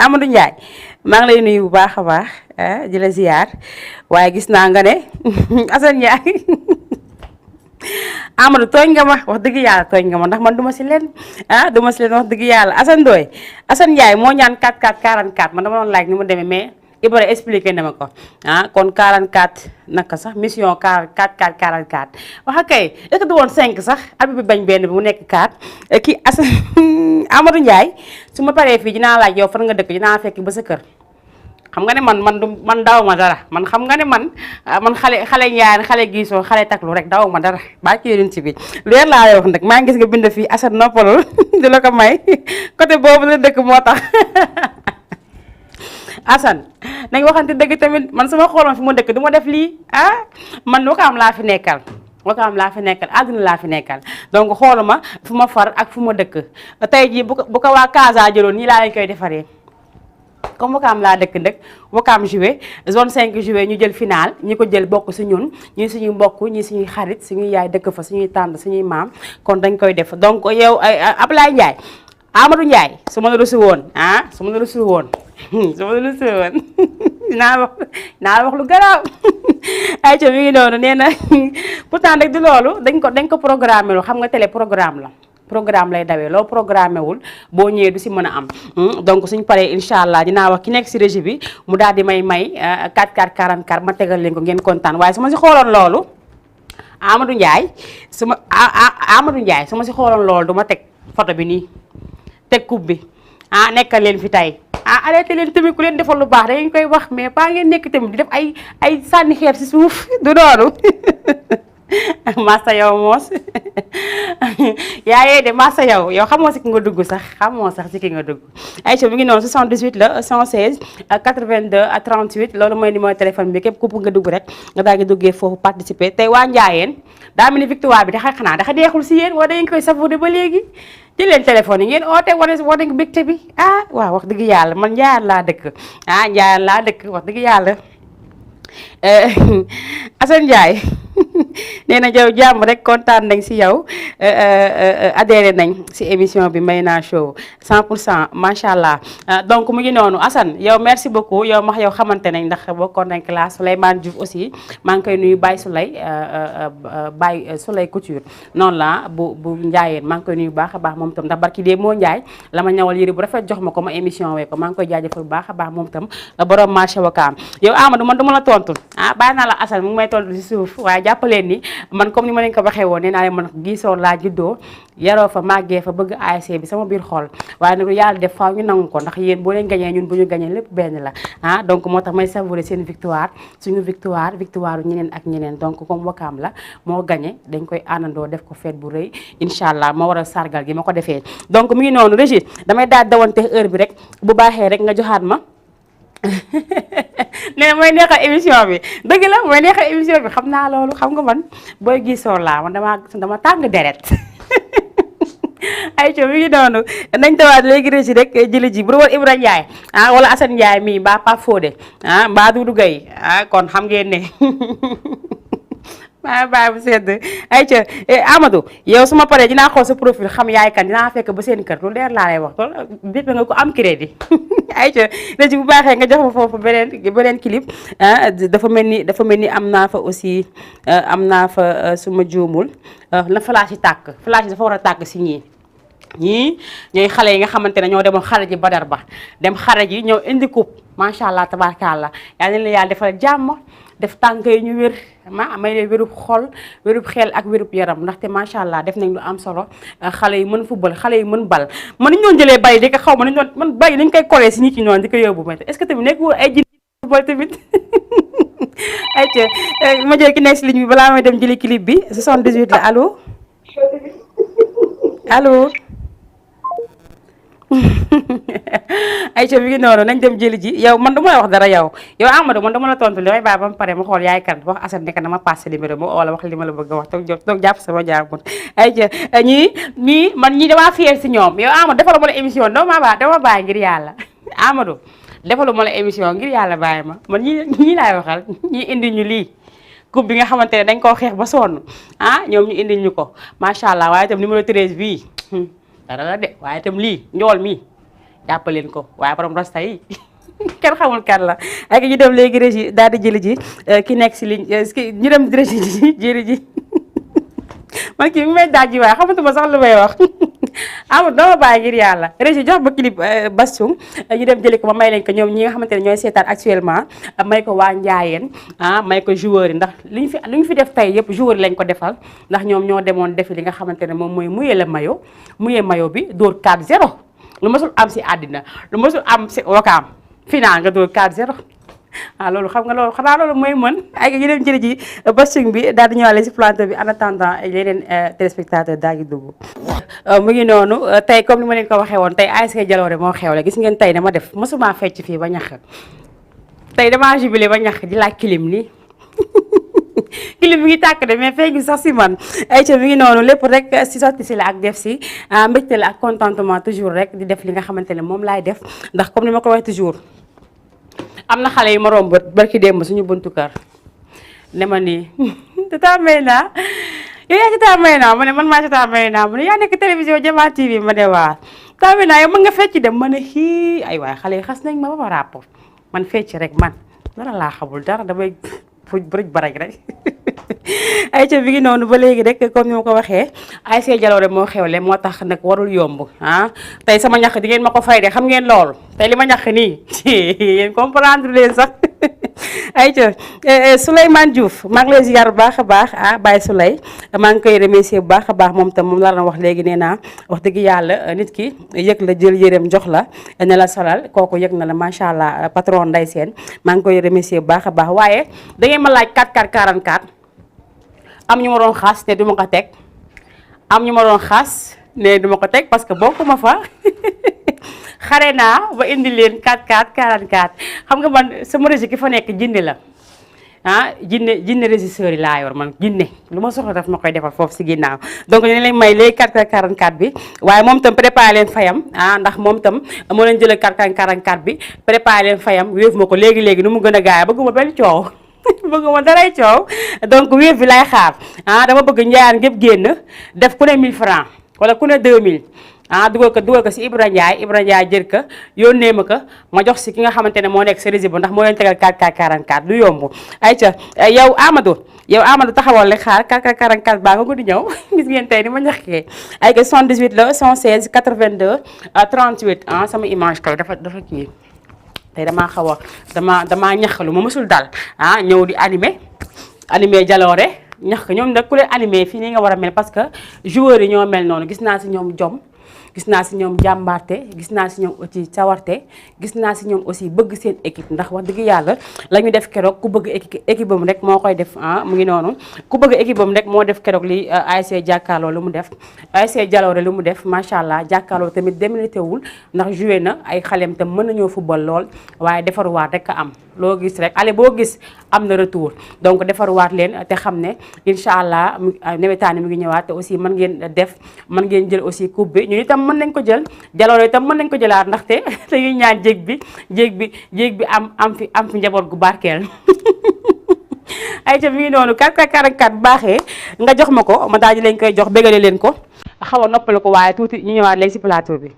Amadou Ndiaye maa ngi lay nuyu bu baax a baax di la ziar waaye gis naa nga ne Assane Ndiaye Amadou tooñ nga ma wax dëgg yàlla tooñ nga ma ndax man duma si leen duma si leen wax dëgg yàlla Assane Ndoye Assane Ndiaye moo ñaan 44 man dama doon laaj ni mu demee mais Ibra expliqué na ma ko kon 44 naka sax mission 44 wax kay est-ce que du woon 5 sax abi bi bañ benn bi mu nekk 4 kii Assane Amadou Ndiaye su ma paree fii dinaa laaj yow fan nga dëkk dinaa fekk ba sa kër xam nga ne man daw ma dara man xam nga ne man xale ñaar xale giisoo xale taklu rek daw ma dara baa ci yéen ci bi leer laa lay wax nag maa ngi gis nga bind fii Assane noppalul di la ko may côté boobu la dëkk moo tax Assane nañ waxante dëgg tamit man sama xooloon fi ma dëkk du ma def lii man Wakaam laa fi nekkal àdduna laa fi nekkal donc xooluma fu ma far ak fu ma dëkk tey jii bu ko waa Casa jëloon nii laa lañ koy defaree comme Wakaam laa dëkk ndëkk Wakaam joué zone 5 joué ñu jël final ñi ko jël bokk si ñun ñi suñuy mbokk ñi suñuy xarit suñuy yaay dëkk fa suñuy tànd suñuy maam kon dañ koy def donc yow Ablaye Ndiaye Amadou Ndiaye su ma la reçu woon naa wax lu garaaw ay ca mi ngi noonu nee na pourtant rek du loolu dañ ko programmé lu xam nga télé programme lay dawee loo programmé wul boo ñëwee du si mën a am donc suñ paree incha allah dinaa wax ki nekk si régie bi mu daal di may 44 ma tegal leen ko ngeen kontaan waaye su ma si xooloon loolu Amadou Ndiaye su ma si xooloon loolu du ma teg photo bi nii teg coupe bi nekkal leen fi tey arrêté leen tamit ku leen defal lu baax da ngeen koy wax mais pas ngeen nekk tamit di def ay sànni xeer si suuf du noonu massa yow moos yaayee de massa yow xamoo si ki nga dugg sax si ki nga dugg Aïcha mi ngi noonu 78 la 116 82 38 loolu mooy numéro téléphone bi képp ku nga dugg rek nga daal di duggee foofu participer tey waa Njaayeen daa mel ni victoire bi dafa neexul si yéen wala da ngeen koy savouré ba léegi jël leen téléphone yi ngeen oote wane bégte bi waaw wax dëgg yàlla man Njaayeen laa dëkk wax dëgg yàlla Assane Ndiaye nee na jaw jàmm rek kontaan nañ si yow adhéré nañ si émission bi Mayna Show 100% macha allah donc mu ngi noonu Assane yow merci beaucoup yow max yow xamante nañ ndax bokkoon nañ classe Souleymane Diouf aussi maa ngi koy nuyu Baye Souley Couture noonu la bu Njaayeen maa ngi koy nuyu baax a baax moom tam ndax barki dee moo Njaay la ma ñawal yëre bu rafet jox ma ko ma émission wee ko maa ngi koy jaajëfal bu baax a baax moom tam borom marché Wakaam yow Amadou man duma la tontu bàyyi naa la Assane mu ngi may tontu si suuf waaye jàppaleen ni man comme ni ma leen ko waxee woon nee naa leen man gisoo laa juddoo yaroo fa màggee fa bëgg ASC bi sama biir xol waaye nag yàlla def faaw ñu nangu ko ndax yéen boo leen gañee ñun bu ñu gañee lépp benn la donc moo tax may savourer seen victoire suñu victoire ñeneen ak ñeneen donc comme Wakaam la moo gañe dañ koy àndandoo def ko fête bu rëy incha allah moo war a sargal gi ma ko defee donc mi ngi noonu Régis damay daal dawante heure bi rek bu baaxee rek nga joxaat ma nee mooy neexal émission bi dëgg la mooy neexal émission bi xam naa loolu xam nga man booy gisoo laa man dama tàng deret ay co mi ngi noonu nañ tawaat léegi Régis rek jëli ji bu doon Ibrahima Ndiaye wala Assane Ndiaye mii mbaa Pape Fodé mbaa Doudou Gueye kon xam ngeen ne maa bàyyi bu sedd ayca Amadou yow su ma paree dinaa xool sa profil xam yaay kan dinaa fekk ba seen kër lu leer laa lay wax loolu bépp nga ko am crédit ayca léegi bu baaxee nga jox ma foofu beneen clip dafa mel ni am naa fa aussi am naa fa su ma juumul na flash yi tàkk flash yi dafa war a tàkk si ñii ñooy xale yi nga xamante ne ñoo demoon xare ji Badar ba dem xare ji ñëw indi coupe macha allah tabaarkalla yaa ngi leen yàlla defal jàmm def tànk yi ñu wér may leen wérub xol wérub xel ak wérub yaram ndaxte macha allah def nañ lu am solo xale yi mën football xale yi mën bal man nañu doon jëlee bal di ko xaw ma nañu doon man bal yi dañu koy collé si nit ñi noonu di ko yóbbu may est-ce que tamit nekkul ay jin football tamit ayca ma jël ki nekk si ligne bi balaa may dem jëli clip bi 78 la allo allo ayca mi ngi noonu nañ dem jëli ji yow man du ma la wax dara yow Amadou man dama la tontu li may bàyyi ba mu pare ma xool yaay kan wax Assane nekk dama passé numéro ma wala wax li ma la bëgg a wax toog jàpp sama jaamut ayca ñii damaa fier si ñoom yow Amadou defal ma la émission dama bàyyi ngir yàlla Amadou defalu ma la émission ngir yàlla bàyyi ma man ñii laay waxal ñii indi ñu lii coupe bi nga xamante ne dañ koo xeex ba sonn ñoom ñu indi ñu ko macha allah waaye itam numéro 13 bii dara la de waaye itam lii njool mi jàppaleen ko waaye borom rasta yi kenn xamul kan la ak ñu dem léegi régie daal di jëli ji ki nekk si ligne ñu dem régie ji jëli ji man kii mi may daaj ji waaye xamatuma sax lu may wax amul dama bàyyi ngir yàlla régie jox ba clip Bastung ñu dem jëli ko ba may leen ko ñoom ñi nga xamante ne ñooy seetaan actuellement may ko waa Njaayeen may ko joueurs yi ndax li ñu fi def tey yëpp joueurs yi lañ ko defal ndax ñoom ñoo demoon defi li nga xamante ne moom mooy muyee mayo bi dóor 4-0 lu mësul am si àddina lu mësul am si wakaam final nga dóor 4-0 loolu xam nga loolu xanaa loolu mooy mën ay ñu dem jëli ji Bastung bi daal di ñëwaale si plateau bi en attendant yeneen téléspectateur daa ngi dugg mu ngi noonu tey comme ni ma leen ko waxee woon tey ASC Jalooré moo xewle gis ngeen tey dama def mosuma fecc fii ba ñax tey damaa jubilé ba ñax di laaj kilim nii kilim mi ngi tàkk de mais feeñ sax si man ayca mi ngi noonu lépp rek si sotti si la ak def si mbégte la ak contentement toujours rek di def li nga xamante ne moom laay def ndax comme ni ma ko waxee toujours am na xale yu ma romb barki démb suñu buntu kër ne ma nii tata Mayna yow yaa tata Mayna ma ne man maa tata Mayna ma ne yaa nekk télévision Diama TV ma ne waa tata Mayna yow mën nga fecc dem ma ne xii ay waay xale yi xas nañ ma ba rapport man fecc rek man dara laa xamul dara damay fuj bërëj baraj rek ayca bi ngi noonu ba léegi rek comme ni ma ko waxee ASC Jalooré moo xewle moo tax nag warul yomb tey sama ñax di ngeen ma ko fay de xam ngeen loolu tey li ma ñax nii yéen comprendre leen sax ayca Souleymane Diouf maa ngi lay ziar bu baax a baax Baye Souley maa ngi koy remercier bu baax a baax moom tam moom la wax léegi nee naa wax dëgg yàlla nit ki yëg la jël yéreem jox la ne la solal kooku yëg na la macha allah patron Ndeye Sène maa ngi koy remercier bu baax a baax waaye da ngeen ma laaj 4444 am ñu ma doon xaas ne du ma ko teg am ñu ma doon xaas ne du ma ko teg parce que bokkuma fa xare naa ba indi leen 4444 xam nga man sama régie ki fa nekk jinne la jinne régisseur yi laa yor man jinne lu ma soxla daf ma koy defal foofu si ginnaaw donc ne leen may léegi 4444 bi waaye moom tam préparé leen fayam ndax moom tam moo leen jëlee 4444 bi préparé leen fayam wéef ma ko léegi nu mu gën a gaaya bëgguma benn coow bëgguma daray coow donc wéef bi lay xaar dama bëgg njaayaan gépp génn def ku ne 1000 francs wala ku ne 2000 dugal ko si Ibra Ndiaye jër ka yónnee ma ko ma jox si ki nga xamante ne moo nekk si régie ba ndax moo leen tegal 4444 du yomb ayca yow Amadou taxawal rek xaar 4444 baa nga ko di ñëw gis ngeen tey ni ma ñaxkee ay ka 78 la 116 82 38 sama image kay dafa kii tey damaa xaw a damaa ñaxalu ma mësul dal ñëw di animé Jalooré ñax ñoom nag ku leen animé fii nii nga war a mel parce que joueurs yi ñoo mel noonu gis naa si ñoom jom gis naa si ñoom jàmbaarte gis naa si ñoom aussi cawarte gis naa si ñoom aussi bëgg seen équipe ndax wax dëgg yàlla la ñu def keroog ku bëgg équipe am rek moo koy def mu ngi noonu ku bëgg équipe am rek moo def keroog li ASC jàkkaarloo lu mu def ASC Jalooré lu mu def macha allah jàkkaarloo tamit démérité wul ndax joué na ay xaleem tam mën nañoo football lool waaye defaruwaat rek a am loo gis rek ale boo gis am na retour donc defaruwaat leen te xam ne incha allah nawetaani mi ngi ñëwaat te aussi mën ngeen jël aussi coupe bi ñu itam mën nañ ko jël Jalooré itam mën nañ ko jëlaat ndaxte dañuy ñaan jéeg bi am fi njaboot gu barkeel ay ca mi ngi noonu 44 baaxee nga jox ma ko ma daal di leen koy jox bégale leen ko xaw a noppale ko waaye tuuti ñu ñëwaat léegi si plateau bi.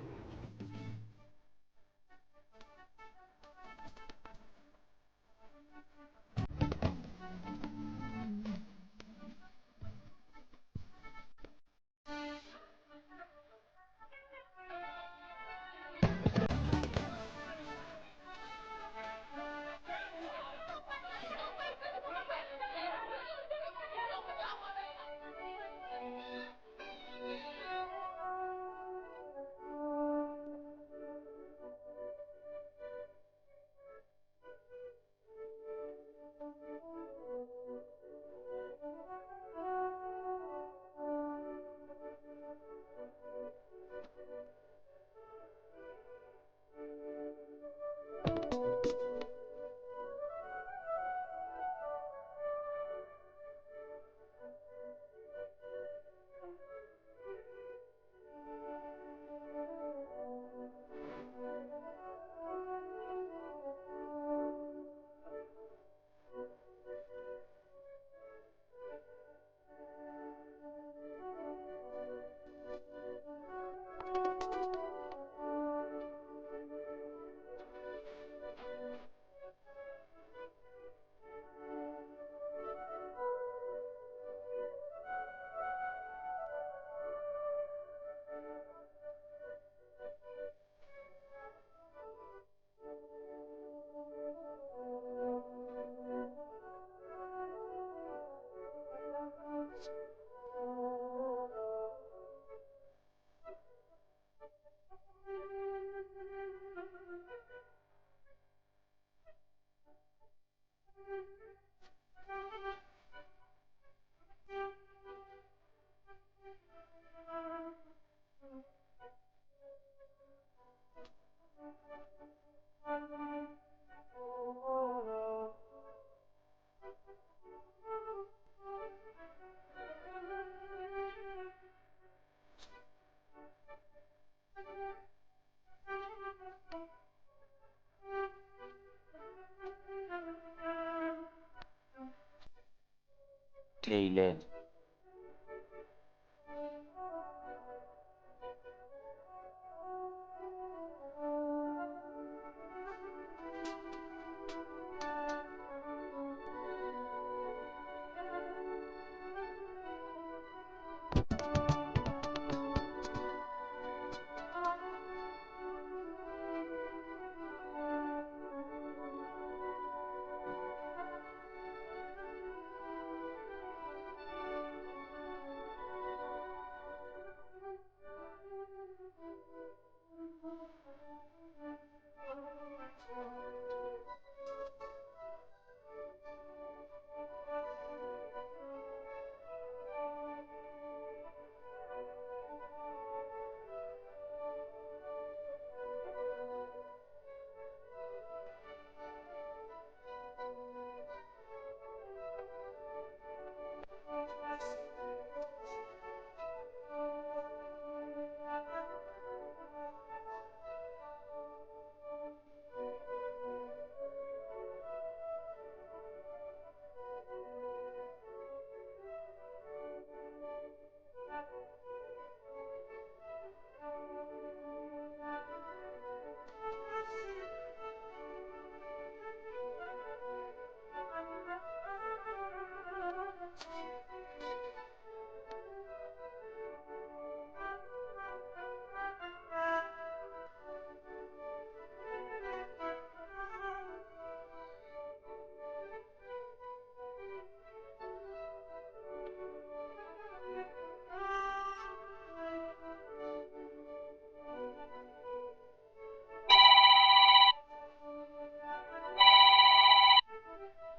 tey leen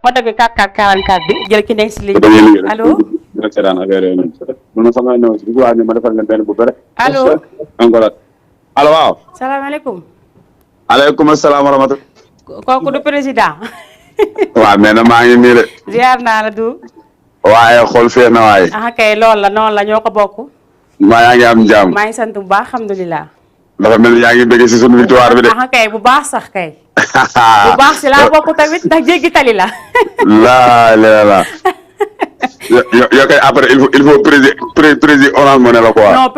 ma dëgg 44 bi jël ki nekk si ligne bi allo ma defal leen benn bu bëre. allo encore allo waaw. salaamaaleykum. aleykum salaam wa rahmatulah. kooku du président. waaw mais na maa ngi nii de. ziar naa la du. waaye xool fee na waaye. ah kay loolu la noonu la ñoo ko bokk. maa yaa ngi am jàmm. maa ngi sant bu baax alhamdulilah. dafa mel ni yaa ngi bëgg si suñu victoire bi de. kay bu baax sax kay. bu baax si laa bokk tamit ndax jéggi tali la. la yo kay après il faut président Orange Money la quoi. non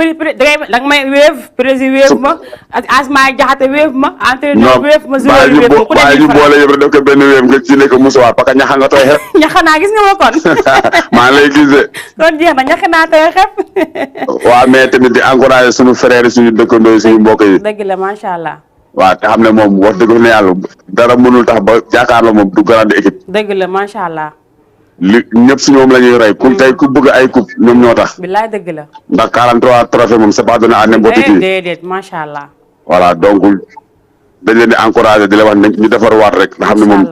danga may wéef président wéef ma ak Asma Jaxate wéef ma entraîneur wéef ma joueur wéef ma ku ne ñu boole yëpp rek def ko benn wéef nga ci nekk musuwaar parce que ñaxa nga tooy xep. ñaxa naa gis nga ma kon. maa ngi lay gis de. kon jeex na ñaxa naa tooy xep. waaw mais tamit di encourager suñu frères yi suñu dëkkandoo yi suñu mbokk yi. dëgg la macha allah. waaw te xam ne moom wax dëgg fa ne yàlla dara mënul tax ba jàkkaarloo moom du grande équipe. dëgg la macha allah. li ñëpp si ñoom la ñuy roy ku tey ku bëgg ay coupe ñoom ñoo tax. bilaay dëgg la. ndax 43 trophées moom c'est pas donné à n'importe qui. déedéet macha allah. voilà donc dañ leen di encourager di la wax ñu defar waat rek nga xam ne moom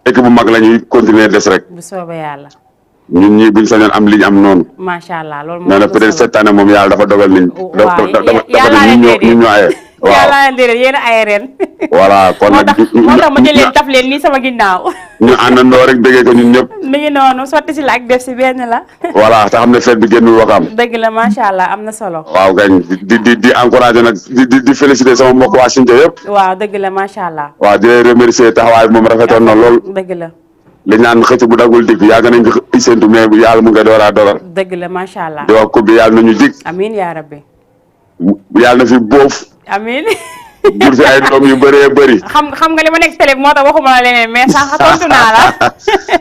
équipe bu mag la ñuy continuer des rek. bu soobee yàlla. ñun ñii buñ sañoon am li ñu am noonu. macha allah loolu moom nee na peut-être cette année moom yàlla dafa dogal niñ. waaw dafa ñun ñoo aye. waaw yàlla leen déedéet yéen a aye ren. voilà kon nag moo tax ma jël leen taf leen nii sama ginnaaw. ñu àndandoo rek déggee ko ñun ñëpp. mi ngi noonu sotti si la ak def si benn la. voilà te xam ne fête bi génnul Wakaam. dëgg la macha allah am na solo. waaw gañ di encourager nag di féliciter sama mbokk waa Sindia yëpp. waaw dëgg la macha allah. waaw di remercier taxawaay moom rafetoon na lool. dëgg la. li ñaan xëcc bu dagul dig yàgg nañ ko séntu mais yàlla mu ngi dooraa dogal. dëgg la macha allah. di wax coupe bi yàlla nañu dig. amiin yaa rabbi. yàlla na fi boof. amiin. jur fi ay doom yu bëree bëri. xam nga li ma nekk télé moo tax waxuma la leneen mais sax tontu naa la.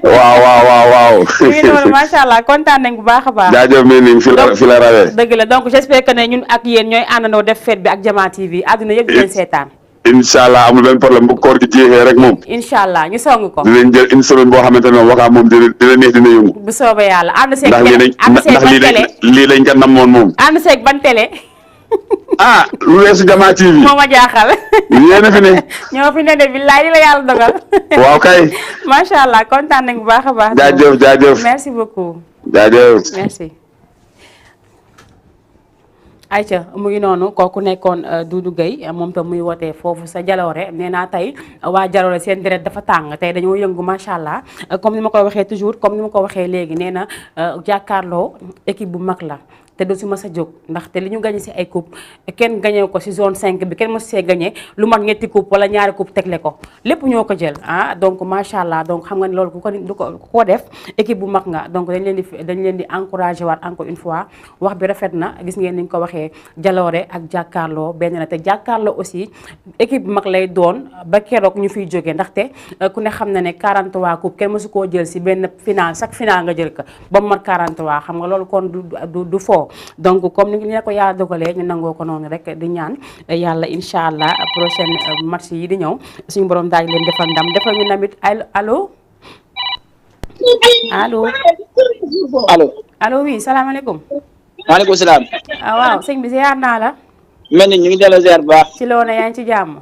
waaw. oui noonu macha allah kontaan nañ bu baax a baax. jaajëf mi ni fi la rawee. dëgg la donc j'espère que ne ñun ak yéen ñooy àndandoo def fête bi ak Jama TV àdduna yëpp di leen seetaan. incha allah amul benn problème bu koor gi jeexee rek moom. incha allah ñu song ko. dinañ jël une semaine boo xamante ne Wakaam moom dina neex dina yëngu. bu soobee yàlla ànd seeg. ndax lii lañ ko namoon moom. ànd seeg ban télé. ah lu weesu Jama TV. moo ma jaaxal. yéen a fi ne. ñoo fi ne de billaay li la yàlla dogal. waaw kay. macha allah kontaan nañ bu baax a baax. jaajëf. merci beaucoup. jaajëf. merci. ayca mu ngi noonu kooku nekkoon Doudou Gueye moom tam muy wootee foofu sa Jaloore nee naa tey waa Jaloore seen deret dafa tàng tey dañoo yëngu macha allah comme ni ma koy waxee toujours comme ni ma ko waxee léegi nee na jàkkaarloo équipe bu mag la. te du si mës a jóg ndaxte li ñu gagné si ay coupe kenn gagné ko si zone 5 bi kenn mës see gagné lu mat ñetti coupe wala ñaari coupe tegle ko lépp ñoo ko jël donc macha allah donc xam nga ne loolu ku ko def équipe bu mag nga donc dañ leen di encouragé waat encore une fois wax bi rafet na gis ngeen ni ñu ko waxee Jaloore ak jàkkaarloo benn la te jàkkaarloo aussi équipe bu mag lay doon ba keroog ñu fiy jógee ndaxte ku ne xam na ne 43 coupe kenn mësu koo jël si benn final chaque final nga jël ko ba mu mat 43 xam nga loolu kon du foo donc comme ni ne ko yaa dogalee ñu nangoo ko noonu rek di ñaan yàlla incha allah prochaine match yi di ñëw suñu borom daal leen defal ndam defal ñu namit allo oui salaamaaleykum. maaleykum salaam. waaw sëñ bi ziar naa la. mel ni ñu ngi delloo ziar bu baax. ci loolu yaa ngi ci jàmm.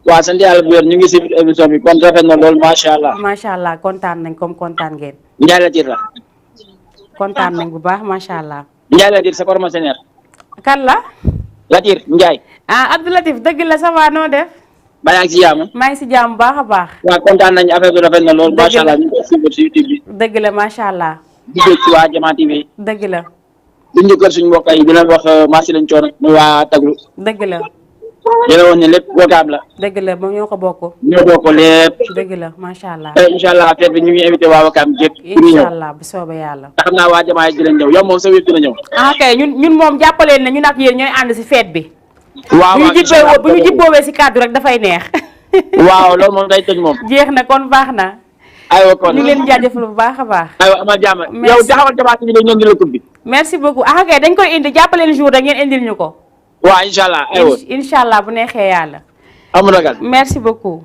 waaw sant yàlla bu wér ñu ngi si émission bi kon rafet na lool macha allah. macha allah kontaan nañ comme kontaan ngeen. Ndiaye Latir la. kontaan nañ bu baax macha allah. Ndiaye Latir sa promotionnaire. kan la. Latir Ndiaye. Abdou Latif dëgg la ça va noo def. ba yaa ngi si jàmm. maa ngi si jàmm bu baax a baax. waaw kontaan nañu affaire bi rafet na lool macha allah ñu ngi koy suivre si YouTube bi. dëgg la macha allah. di dégg ci waa Jama TV. dëgg la. di njëkkal suñu mbokk yi di leen wax marché lañ coono muy waa Taglu. dëgg la. di la woon ne lépp Wakaam la. dëgg la moom ñoo ko bokk. ñoo bokk lépp. dëgg la macha allah. incha allah affaire bi ñu ngi invité waa Wakaam gépp. incha allah bu soobee yàlla. te xam naa waa Jama yi dinañ ñëw yow moom sa wér dina ñëw. kay ñun moom jàppaleen ne ñun ak yéen ñooy ànd si fête bi. waaw bu ñu jibboowee si kàddu rek dafay neex. waaw loolu moom day tëj moom. jeex na kon baax na. aywa kon ñu leen jaajëfal bu baax a baax. aywa amal jàmm yow taxawal Jama TV ñoom di la coupe bi. merci beaucoup kay dañ koy indi jàppaleen jour da ngeen indil ñu ko. waaw incha allah aywa incha allah bu neexee yàlla. amul ragal merci beaucoup.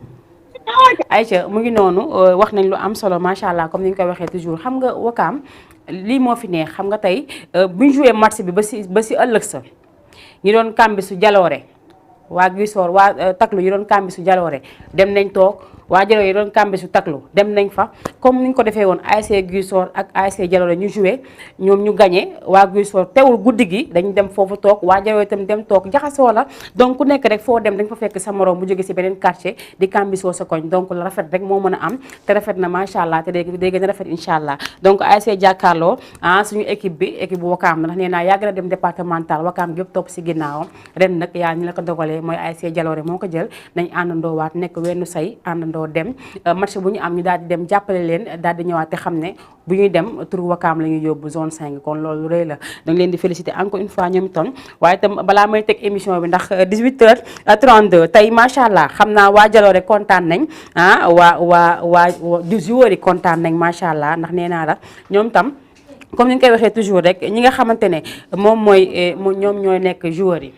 Aïcha mu ngi noonu wax nañ lu am solo macha allah comme ni ñu koy waxee toujours xam nga Wakaam lii moo fi neex xam nga tey bu ñu joué match bi ba si ëllëg sa ñi doon kàmbi su Jaloore waa Guissor waa Taklu yi doon kàmbi su Jaloore dem nañ toog waa Jalooré yi doon kambe su taklu dem nañ fa comme niñ ko defee woon ASC Guy Sor ak ASC Jalooré ñu joué ñoom ñu gagné waa Guy Sor teewul guddi gi dañ dem foofu toog waa Jalooré itam dem toog jaxasoo la donc ku nekk rek foo dem dañ fa fekk sa morom bu jóge si beneen quartier di kambisoo sa koñ donc la rafet rek moo mën a am te rafet na macha allah te day gën a rafet incha allah donc ASC jàkkaarloo suñu équipe bi équipe bu Wakaam ndax nee naa yàgg na dem départemental Wakaam gépp topp si ginnaawam ren nag yaa ñu la ko dogalee mooy ASC Jalooré moo ko jël nañ àndandoo waat nekk wenn say àndandoo dem match bu ñu am ñu daal di dem jàppale leen daal di ñëwaat te xam ne bu ñuy dem tur Wakaam la ñuy yóbbu zone 5 kon loolu rëy la dañ leen di féliciter encore une fois ñoom itam waaye itam balaa may teg émission bi ndax 18h32 tey macha allah xam naa waa Jalooré kontaan nañ waa du joueur yi kontaan nañ macha allah ndax nee naa la ñoom tam comme ni ñu koy waxee toujours rek ñi nga xamante ne moom ñoom ñooy nekk joueurs yi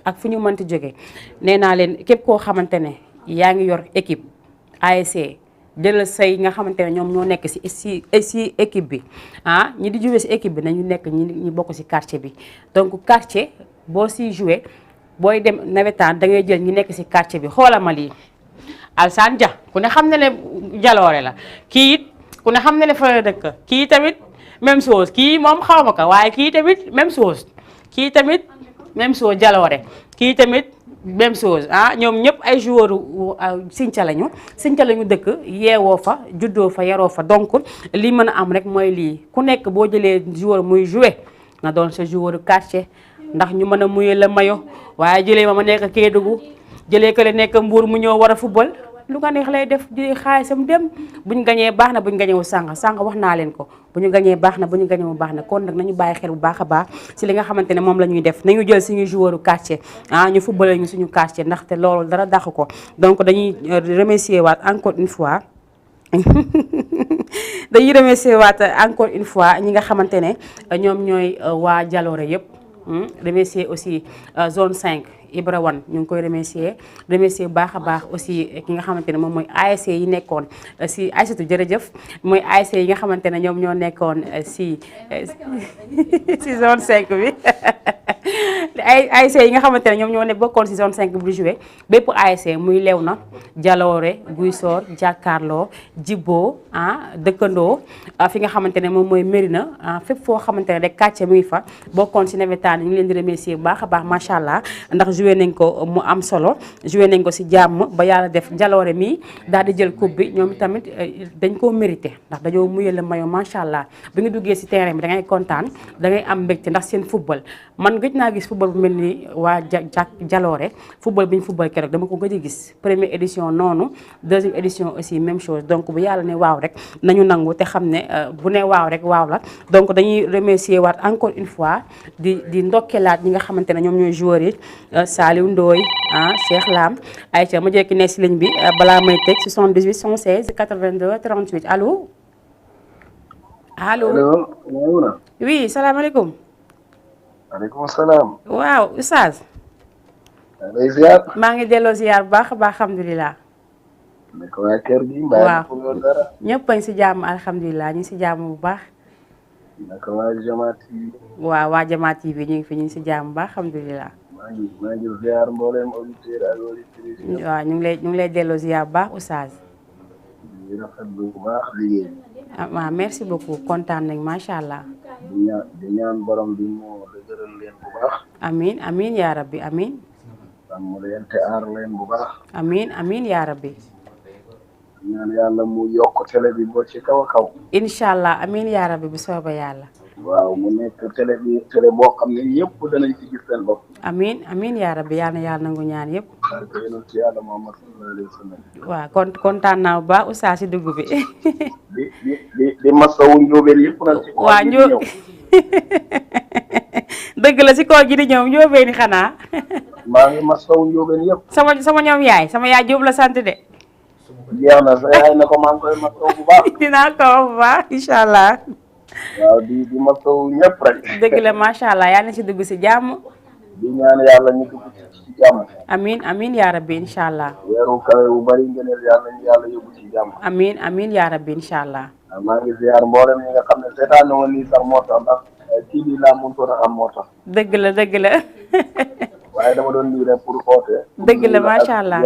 ak fu ñu mënti jóge nee naa leen képp koo xamante ne yaa ngi yor équipe ASC jëlal say nga xamante ne ñoom ñoo nekk si équipe bi ñi di jouer si équipe bi nañu nekk ñi bokk si quartier bi donc quartier boo si jouer booy dem nawetaan da ngay jël ñi nekk si quartier bi xoolama lii Alsaan Dia ku ne xam ne ne Jalooré la kii it ku ne xam ne ne fa la dëkk kii tamit même chose kii moom xaw ma ko waaye kii tamit même chose kii tamit même chose Jalooré kii tamit même chose ñoom ñëpp ay joueurs Sinthiou lañu dëkk yeewoo fa juddoo fa yaroo fa donc li mën a am rek mooy lii ku nekk boo jëlee joueur muy jouer na doon sa joueur quartier ndax ñu mën a muyee la mayo waaye jëlee ma nekk Kédougou jëlee ko la nekk Mbour mu ñëw war a football lu nga neex lay def di xaalisam dem buñ gañee baax na buñ gañewu sànq wax naa leen ko bu ñu gañee baax na bu ñu gañewu baax na kon nag nañu bàyyi xel bu baax a baax si li nga xamante ne moom la ñuy def nañu jël suñu joueur quartier ñu football ñu suñu quartier ndaxte loolu dara dàq ko donc dañuy remercier waat encore une fois ñi nga xamante ne ñoom ñooy waa Jalooré yëpp remercier aussi zone 5 Ibra Wan ñu ngi koy remercier bu baax a baax aussi ki nga xamante ne moom mooy ASC yi nekkoon si Aïssatou jërëjëf mooy ASC yi nga xamante ne ñoom ñoo nekkoon si zone 5 bi ay ASC yi nga xamante ne ñoom ñoo ne bokkoon si zone 5 bi di joué bépp ASC muy Léona Jalooré Guy Sor Jàkkaarloo Djibo dëkkandoo fi nga xamante ne moom mooy Mérina fépp foo xamante ne rek quartier muy fa bokkoon si nawetaan ñu ngi leen di remercier bu baax a baax macha allah ndax joué nañ ko mu am solo joué nañ ko si jàmm ba yàlla def Jalooré mi daal di jël coupe bi ñoom tamit dañ koo mérité ndax dañoo muyee la mayo macha allah bi nga duggee si terrain bi da ngay kontaan da ngay am mbégte ndax seen football man gëj naa gis football bu mel ni waa Jalooré football bi ñu football keroog dama ko gëj a gis première édition noonu deuxième édition aussi même chose donc bu yàlla ne waaw rek nañu nangu te xam ne bu ne waaw rek waaw la donc dañuy remercier waat encore une fois di ndokkeelaat ñi nga xamante ne ñoom ñooy joueurs yi Saliou Ndoye Cheikh Lam Aïcha ma jekki ne si ligne bi balaa may teg 78 116 82 38 allo. Oui salaamaaleykum. maaleykum salaam. waaw Oustaz. lay ziar. maa ngi delloo ziar bu baax a baax alhamdulilah. naka waa kër gi. waaw ñëpp a ngi si jàmm alhamdulilah ñu ngi si jàmm bu baax. naka waa Jama TV. waaw waa Jama TV ñu ngi fi ñu ngi si jàmm bu baax alhamdulilah. maa ngi ziar mboolem auditeur ak auditrice. waaw ñu ngi lay delloo ziar bu baax Oustaz. di rafetlu bu baax liggéey. waaw merci beaucoup kontaan nañ macha allah. di ñaan borom bi mu dëgëral leen bu baax. amiin amiin yaa rabbi amiin. mu leen te aar leen bu baax. amiin amiin yaa rabbi. ñaan yàlla mu yokk télé bi boo ci kaw a kaw. incha allah amiin yaa rabbi bu soobee yàlla. waaw mu nekk télé boo xam ne yëpp danañ ci gis seen bopp. amiin amiin yaa rabbi yal na yàlla nangu ñaan yëpp. ci yàlla Muhammad sallallahu alayhi wa sallam. waaw kontaan naa bu baax Oustaz si dugg bi. di masawu njóobeen yëpp nag. ci waa ñëw dëgg la si koor gi di ñëw njóobeen xanaa. maa ngi masawu njóobeen yëpp. sama ñoom yaay sama yaay Jóob la sant de. jeex na sa yaay na ko maa ngi koy masawu bu baax. dinaa ko wax bu baax incha allah. waaw di masawu ñëpp rek. dëgg la macha allah yal na si dugg si jàmm. di ñaan yàlla ñu dugg ci jàmm. amiin amiin yaa rabbi incha allah. weeru kawe bu bari ngëneel yàlla ñu yàlla yóbbu ci jàmm. amiin amiin yaa rabbi incha allah. maa ngi ziar mboolem ñi nga xam ne seetaan na woon nii sax moo tax ndax kii bi laa mënutoon a am moo tax. dëgg la dëgg la. waaye dama doon lii rek pour oote. dëgg la macha allah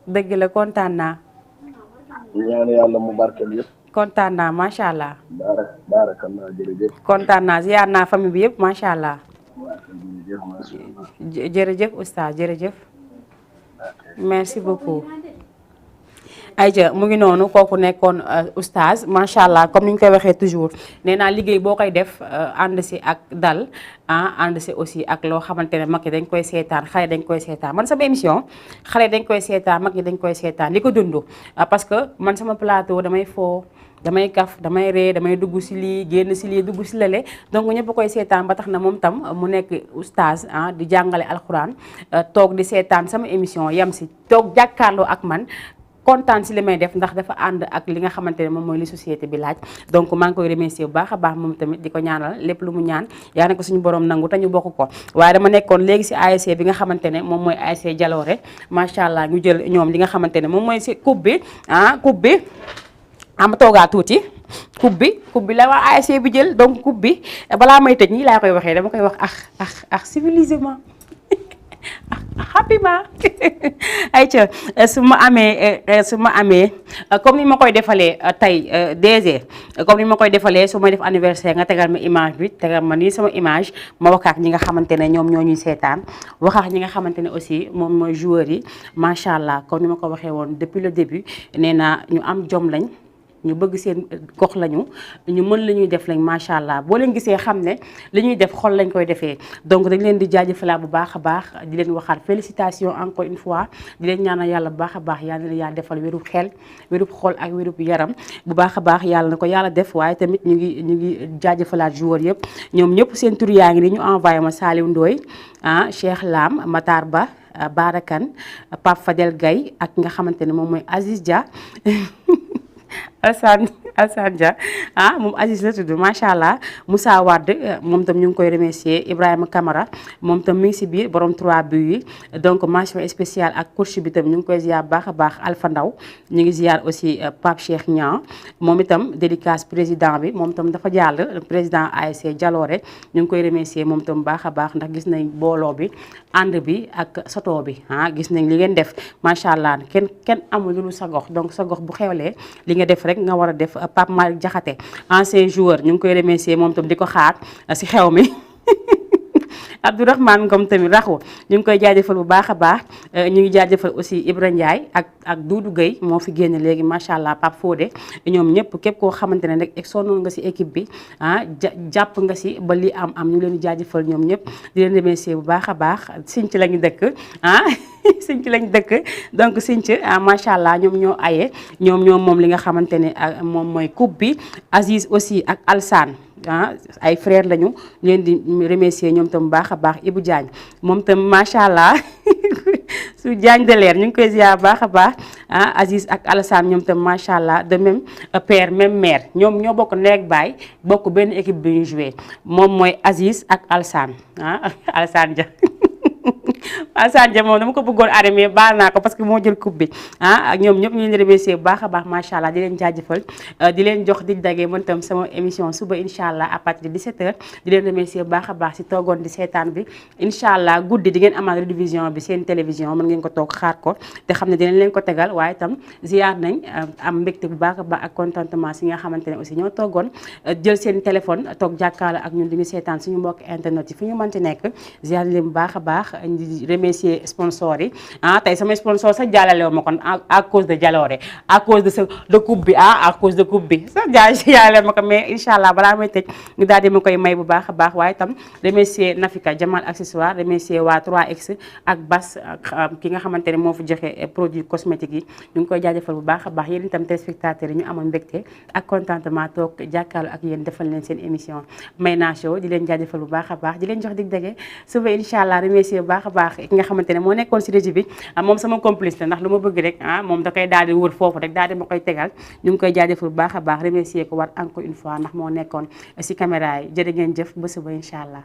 dëgg la kontaan naa. ñaan yàlla mu barkeel yëpp. kontaan naa macha allah. baarakallah jërëjëf. kontaan naa ziar naa famille bi yëpp macha allah. jërëjëf macha allah. jërëjëf oustaz jërëjëf. merci beaucoup. ayca mu ngi noonu kooku nekkoon oustaz macha allah comme ni ñu koy waxee toujours nee naa liggéey boo koy def ànd si ak dal ànd si aussi ak loo xamante ne mag yi dañ koy seetaan xale dañ koy seetaan man sama émission xale dañ koy seetaan mag yi dañ koy seetaan li ko dund parce que man sama plateau damay foo damay kaf damay ree damay dugg si lii génn si lii dugg si lale donc ñëpp koy seetaan ba tax na moom tam mu nekk oustaz di jàngale alxuraan toog di seetaan sama émission yam si toog jàkkaarloo ak man kontaan si li may def ndax dafa ànd ak li nga xamante ne moom mooy li société bi laaj donc maa ngi koy remercier bu baax a baax moom tamit di ko ñaanal lépp lu mu ñaan yaa na ko suñu borom nangu te ñu bokk ko waaye dama nekkoon léegi si ASC bi nga xamante ne moom mooy ASC Jaloore macha allah ñu jël ñoom li nga xamante ne moom mooy si coupe bi coupe bi ama toogaa tuuti coupe bi la waa ASC bi jël donc coupe bi balaa may tëj ñii laa koy waxee dama koy wax civilisement happiment ayca su ma amee comme ni ma koy defalee tey DG comme ni ma koy defalee su may def anniversaire nga tegal ma image bi tegal ma nii sama image ma wax ak ñi nga xamante ne ñoom ñoo ñuy seetaan wax ak ñi nga xamante ne aussi moom mooy joueurs yi macha allah comme ni ma ko waxee woon depuis le début nee naa ñu am jom lañ. ñu bëgg seen gox lañu ñu mën la ñuy def lañ macha allah boo leen gisee xam ne li ñuy def xol lañ koy defee donc dañ leen di jaajëfalaat bu baax a baax di leen waxaat félicitations encore une fois di leen ñaanal yàlla bu baax a baax yàlla na yàlla defal wérub xel wérub xol ak wérub yaram bu baax a baax yàlla na ko yàlla def waaye tamit ñu ngi jaajëfalaat joueurs yëpp ñoom ñëpp seen tur yaa ngi ni ñu envoyé ma Saliou Ndoye Cheikh Lam Matar Ba Barakan Pape Fadel Gaye ak nga xamante ne moom mooy Aziz Dia Alsane Dia moom Aziz la tudd macha allah Moussa Wade moom tam ñu ngi koy remercier Ibrahima Camara moom tam mi ngi si biir borom 3 buts yi donc mention spéciale ak coach bi tam ñu ngi koy ziar baax a baax Alpha Ndaw ñu ngi ziar aussi Pape Cheikh Niang moom itam dédicace président bi moom tam dafa jàll président ASC Jaloore ñu ngi koy remercier moom tam baax a baax ndax gis nañ booloo bi ànd bi ak soto bi gis nañ li ngeen def macha allah kenn amul lu sa gox donc sa gox bu xewlee li nga def rek nga war a def Pape Malick Diakhaté ancien joueur ñu ngi koy remercier moom tam di ko xaar si xew mi Abdourahmane Ngom tamit raxu ñu ngi koy jaajëfal bu baax a baax ñu ngi jaajëfal aussi Ibra Ndiaye ak Doudou Gueye moo fi génn léegi macha allah Pape Fodé ñoom ñëpp képp koo xamante ne rek sonnoon nga si équipe bi jàpp nga si ba li am ñu leen di jaajëfal ñoom ñëpp di leen remercier bu baax a baax Sinc la ñu dëkk Sinc lañ dëkk donc Sinc macha allah ñoom ñoo aye ñoom moom li nga xamante ne moom mooy coupe bi Aziz aussi ak Alsane ay frère lañu leen di remercier ñoom tam baax a baax Ibou Diagne moom tam macha allah su Diagne de leer ñu ngi koy ziar baax a baax Aziz ak Alassane ñoom tam macha allah de même père même mère ñoom ñoo bokk ndey ak baay bokk benn équipe bi ñu joué moom mooy Aziz ak Alassane Alassane Dia Alassane Dia moom dama ko bëggoon arrêté baal naa ko parce que moo jël coupe bi ak ñoom ñëpp ñu leen di remercier bu baax a baax macha allah di leen jaajëfal di leen jox dig dagee man tam sama émission suba incha allah à partir de 17h di leen remercier bu baax a baax si toogoon di seetaan bi incha allah guddi di ngeen amaat rediffusion bi seen télévision mën ngeen ko toog xaar ko te xam ne dinañ leen ko tegal waaye itam ziar nañ am mbégte bu baax a baax ak contentement si nga xamante ne aussi ñoo toogoon jël seen téléphone toog jàkkaarloo ak ñun di ñu seetaan suñu mbokk internet yi fi ñu mënti nekk ziar leen bu baax a baax remercier sponsor yi tey sama sponsor sax jàllalewu ma kon à cause de Jaloore à cause de coupe bi à cause de coupe bi sax jàllale ma ko mais incha allah balaa may tëj ñu daal di ma koy may bu baax a baax waaye itam remercier Nafika Jamal accessoire remercier waa 3X ak Bas ki nga xamante ne moo fi joxe produit cosmétique yi ñu ngi koy jaajëfal bu baax a baax yéen itam téléspectateurs yi ñu amoon mbégte ak contentement toog jàkkaarloo ak yéen defal leen seen émission Mayna Show di leen jaajëfal bu baax a baax di leen jox dig dage suba incha allah remercier bu baax a baax ki nga xamante ne moo nekkoon si régie bi moom sama complice la ndax lu ma bëgg rek moom da koy daal di wër foofu rek daal di ma koy tegal ñu ngi koy jaajëfal bu baax a baax remercier ko war encore une fois ndax moo nekkoon si caméra yi jërë ngeen jëf ba suba incha allah